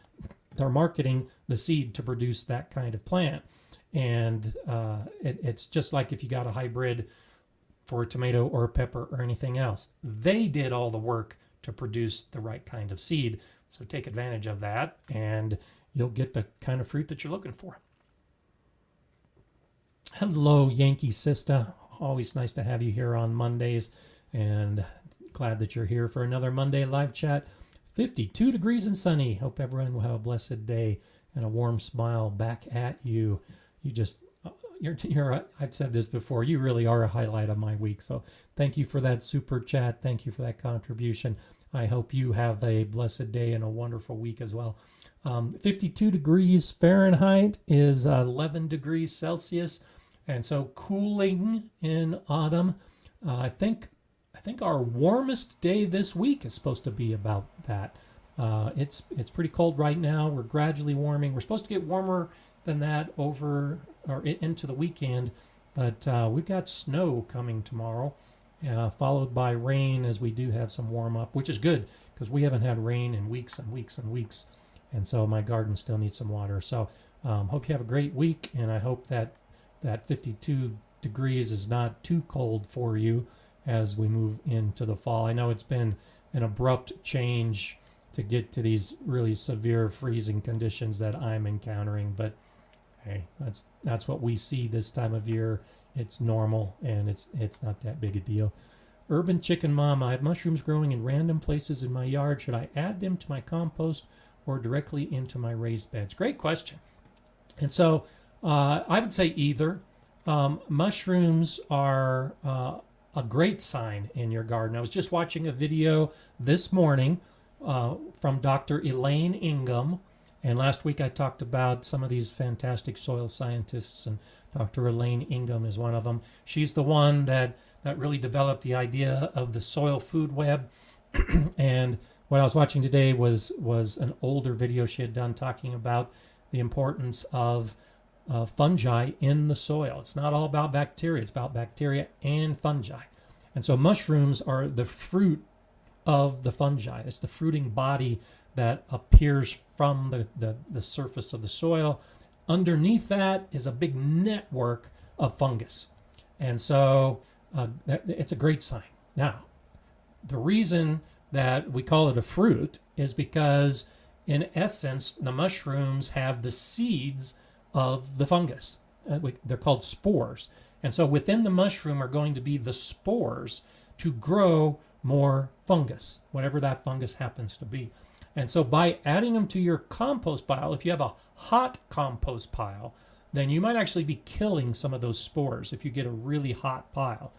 they're marketing the seed to produce that kind of plant. And it's just like if you got a hybrid for a tomato or a pepper or anything else. They did all the work to produce the right kind of seed. So take advantage of that and you'll get the kind of fruit that you're looking for. Hello, Yankee Sister. Always nice to have you here on Mondays, and glad that you're here for another Monday live chat. 52 degrees and sunny. Hope everyone will have a blessed day and a warm smile back at you. I've said this before, you really are a highlight of my week. So thank you for that super chat. Thank you for that contribution. I hope you have a blessed day and a wonderful week as well. 52 degrees Fahrenheit is 11 degrees Celsius. And so cooling in autumn. I think our warmest day this week is supposed to be about that. It's pretty cold right now. We're gradually warming. We're supposed to get warmer than that over or into the weekend, but we've got snow coming tomorrow, followed by rain as we do have some warm up, which is good because we haven't had rain in weeks and weeks and weeks, and so my garden still needs some water. So hope you have a great week, and I hope that 52 degrees is not too cold for you as we move into the fall. I know it's been an abrupt change to get to these really severe freezing conditions that I'm encountering, but hey, that's what we see this time of year. It's normal and it's not that big a deal. Urban Chicken Mom, I have mushrooms growing in random places in my yard. Should I add them to my compost or directly into my raised beds? Great question. And so I would say either. Mushrooms are a great sign in your garden. I was just watching a video this morning from Dr. Elaine Ingham, and last week I talked about some of these fantastic soil scientists, and Dr. Elaine Ingham is one of them. She's the one that really developed the idea of the soil food web. And what I was watching today was an older video she had done talking about the importance of fungi in the soil. It's not all about bacteria. It's about bacteria and fungi. And so mushrooms are the fruit of the fungi. It's the fruiting body that appears from the surface of the soil. Underneath that is a big network of fungus. And so it's a great sign. Now, the reason that we call it a fruit is because, in essence, the mushrooms have the seeds of the fungus. They're called spores. And so within the mushroom are going to be the spores to grow more fungus, whatever that fungus happens to be. And so by adding them to your compost pile, if you have a hot compost pile, then you might actually be killing some of those spores if you get a really hot pile.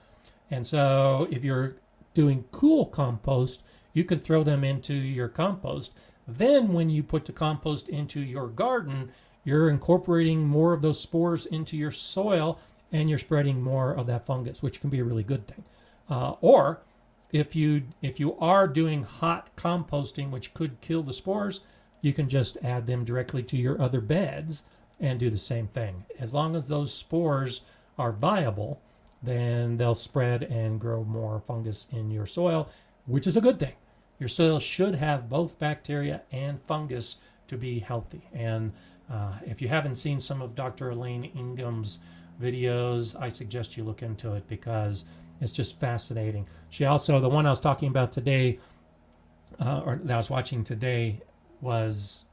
And so if you're doing cool compost, you can throw them into your compost. Then when you put the compost into your garden, you're incorporating more of those spores into your soil and you're spreading more of that fungus, which can be a really good thing. Or if you are doing hot composting, which could kill the spores, you can just add them directly to your other beds and do the same thing. As long as those spores are viable, then they'll spread and grow more fungus in your soil, which is a good thing. Your soil should have both bacteria and fungus to be healthy. And if you haven't seen some of Dr. Elaine Ingham's videos, I suggest you look into it because It's just fascinating. She also, the one I was talking about today, or that I was watching today, was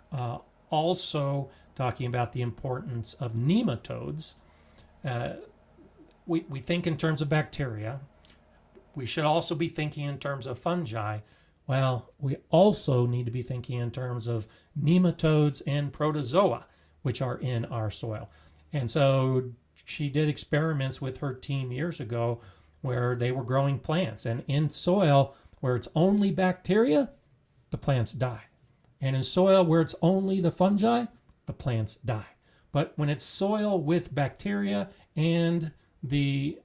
also talking about the importance of nematodes. We think in terms of bacteria. We should also be thinking in terms of fungi. Well, we also need to be thinking in terms of nematodes and protozoa, which are in our soil. And so she did experiments with her team years ago where they were growing plants. And in soil where it's only bacteria, the plants die. And in soil where it's only the fungi, the plants die. But when it's soil with bacteria and the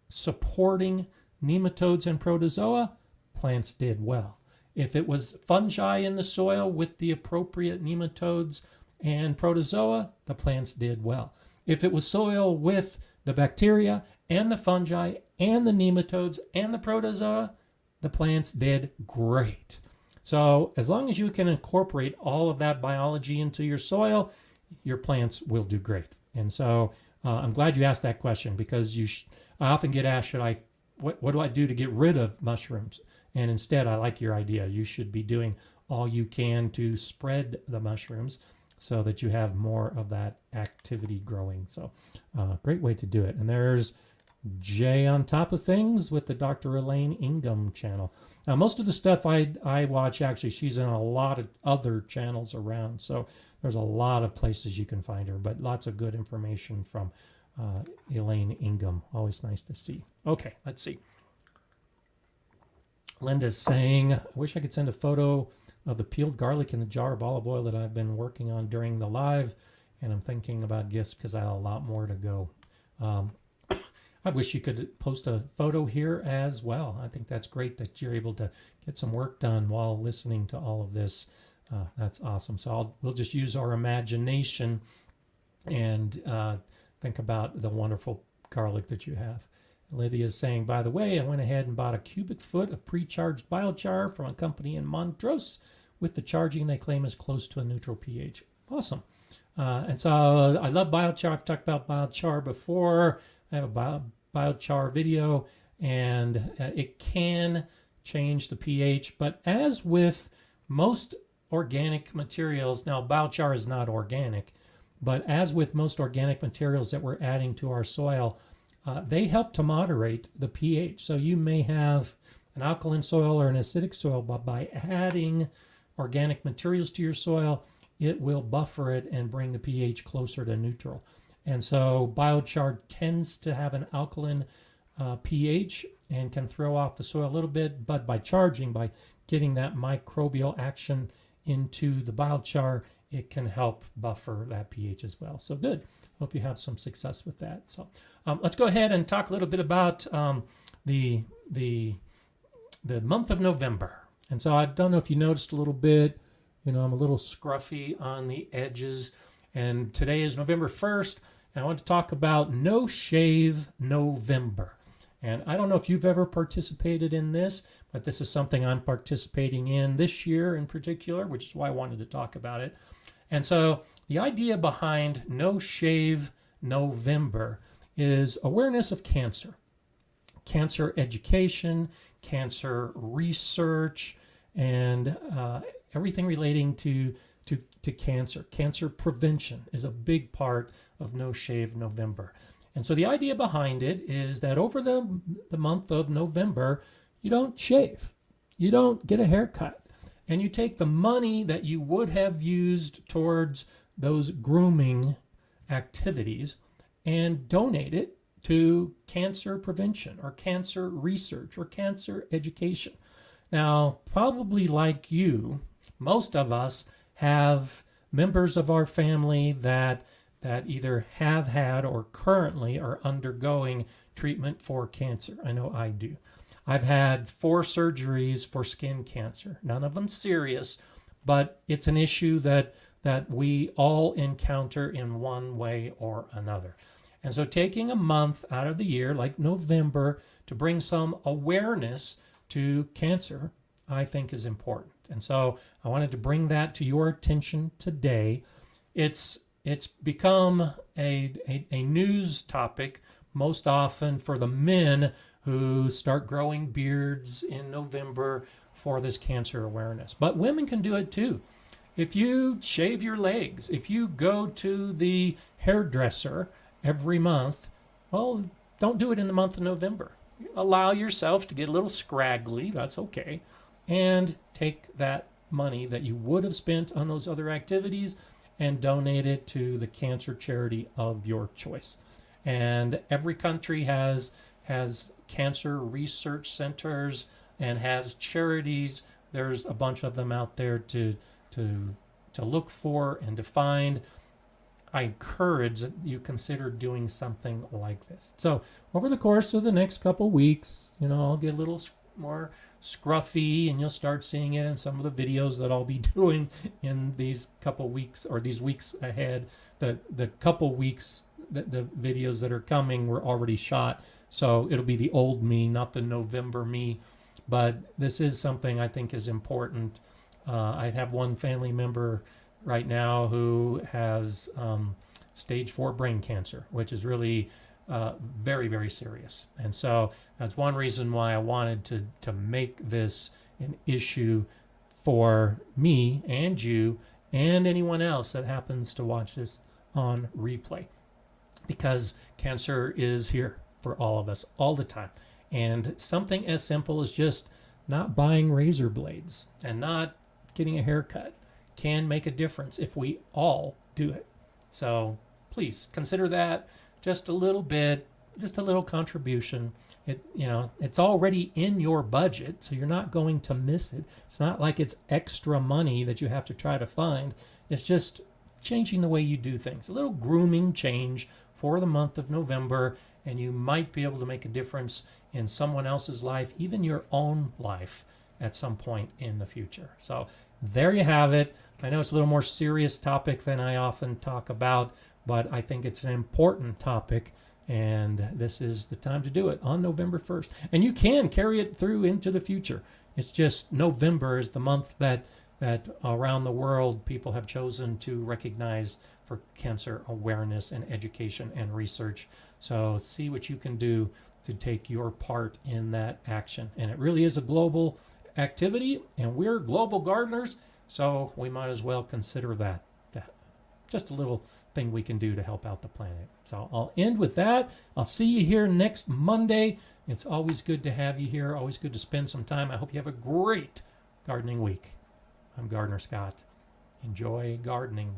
supporting nematodes and protozoa, plants did well. If it was fungi in the soil with the appropriate nematodes and protozoa, the plants did well. If it was soil with the bacteria and the fungi and the nematodes and the protozoa, the plants did great. So as long as you can incorporate all of that biology into your soil, your plants will do great. And so I'm glad you asked that question, because I often get asked, what do I do to get rid of mushrooms? And instead, I like your idea. You should be doing all you can to spread the mushrooms so that you have more of that activity growing. So great way to do it. And there's Jay on top of things with the Dr. Elaine Ingham channel. Now, most of the stuff I watch, actually, she's in a lot of other channels around. So there's a lot of places you can find her, but lots of good information from Elaine Ingham. Always nice to see. Okay, let's see. Linda's saying, I wish I could send a photo of the peeled garlic in the jar of olive oil that I've been working on during the live, and I'm thinking about gifts because I have a lot more to go. I wish you could post a photo here as well. I think that's great that you're able to get some work done while listening to all of this. That's awesome. So we'll just use our imagination and think about the wonderful garlic that you have. Lydia's saying, by the way, I went ahead and bought a cubic foot of pre-charged biochar from a company in Montrose. With the charging, they claim is close to a neutral pH. Awesome. And so I love biochar. I've talked about biochar before. I have a biochar video, and it can change the pH. But as with most organic materials, now biochar is not organic, but as with most organic materials that we're adding to our soil, they help to moderate the pH. So you may have an alkaline soil or an acidic soil, but by adding organic materials to your soil, it will buffer it and bring the pH closer to neutral. And so biochar tends to have an alkaline pH and can throw off the soil a little bit, but by charging, by getting that microbial action into the biochar, it can help buffer that pH as well. So good. Hope you have some success with that. So let's go ahead and talk a little bit about the month of November. And so I don't know if you noticed a little bit, I'm a little scruffy on the edges. And today is November 1st, and I want to talk about No Shave November. And I don't know if you've ever participated in this, but this is something I'm participating in this year in particular, which is why I wanted to talk about it. And so the idea behind No Shave November is awareness of cancer, cancer education, cancer research, and everything relating to cancer. Cancer prevention is a big part of No Shave November. And so the idea behind it is that over the month of November, you don't shave, you don't get a haircut, and you take the money that you would have used towards those grooming activities and donate it to cancer prevention or cancer research or cancer education. Now, probably like you, most of us have members of our family that either have had or currently are undergoing treatment for cancer. I know I do. I've had 4 surgeries for skin cancer. None of them serious, but it's an issue that we all encounter in one way or another. And so taking a month out of the year, like November, to bring some awareness to cancer, I think is important. And so I wanted to bring that to your attention today. It's become a news topic most often for the men who start growing beards in November for this cancer awareness. But women can do it too. If you shave your legs, if you go to the hairdresser every month, well, don't do it in the month of November. Allow yourself to get a little scraggly, that's okay, and take that money that you would have spent on those other activities and donate it to the cancer charity of your choice. And every country has cancer research centers and has charities. There's a bunch of them out there to look for and to find. I encourage that you consider doing something like this. So over the course of the next couple weeks, I'll get a little more scruffy, and you'll start seeing it in some of the videos that I'll be doing in these couple weeks or these weeks ahead. The couple weeks that the videos that are coming were already shot, so it'll be the old me, not the November me. But this is something I think is important. I have one family member right now who has stage 4 brain cancer, which is really very, very serious. And so that's one reason why I wanted to make this an issue for me and you and anyone else that happens to watch this on replay. Because cancer is here for all of us all the time. And something as simple as just not buying razor blades and not getting a haircut can make a difference if we all do it. So please consider that just a little bit, just a little contribution. It's already in your budget, so you're not going to miss it. It's not like it's extra money that you have to try to find. It's just changing the way you do things. A little grooming change for the month of November, and you might be able to make a difference in someone else's life, even your own life, at some point in the future. So there you have it. I know it's a little more serious topic than I often talk about, but I think it's an important topic, and this is the time to do it on November 1st. And you can carry it through into the future. It's just November is the month that around the world people have chosen to recognize for cancer awareness and education and research. So see what you can do to take your part in that action. And it really is a global activity, and we're global gardeners, so we might as well consider that just a little thing we can do to help out the planet. So I'll end with that. I'll see you here next Monday. It's always good to have you here, always good to spend some time. I hope you have a great gardening week. I'm Gardener Scott. Enjoy gardening.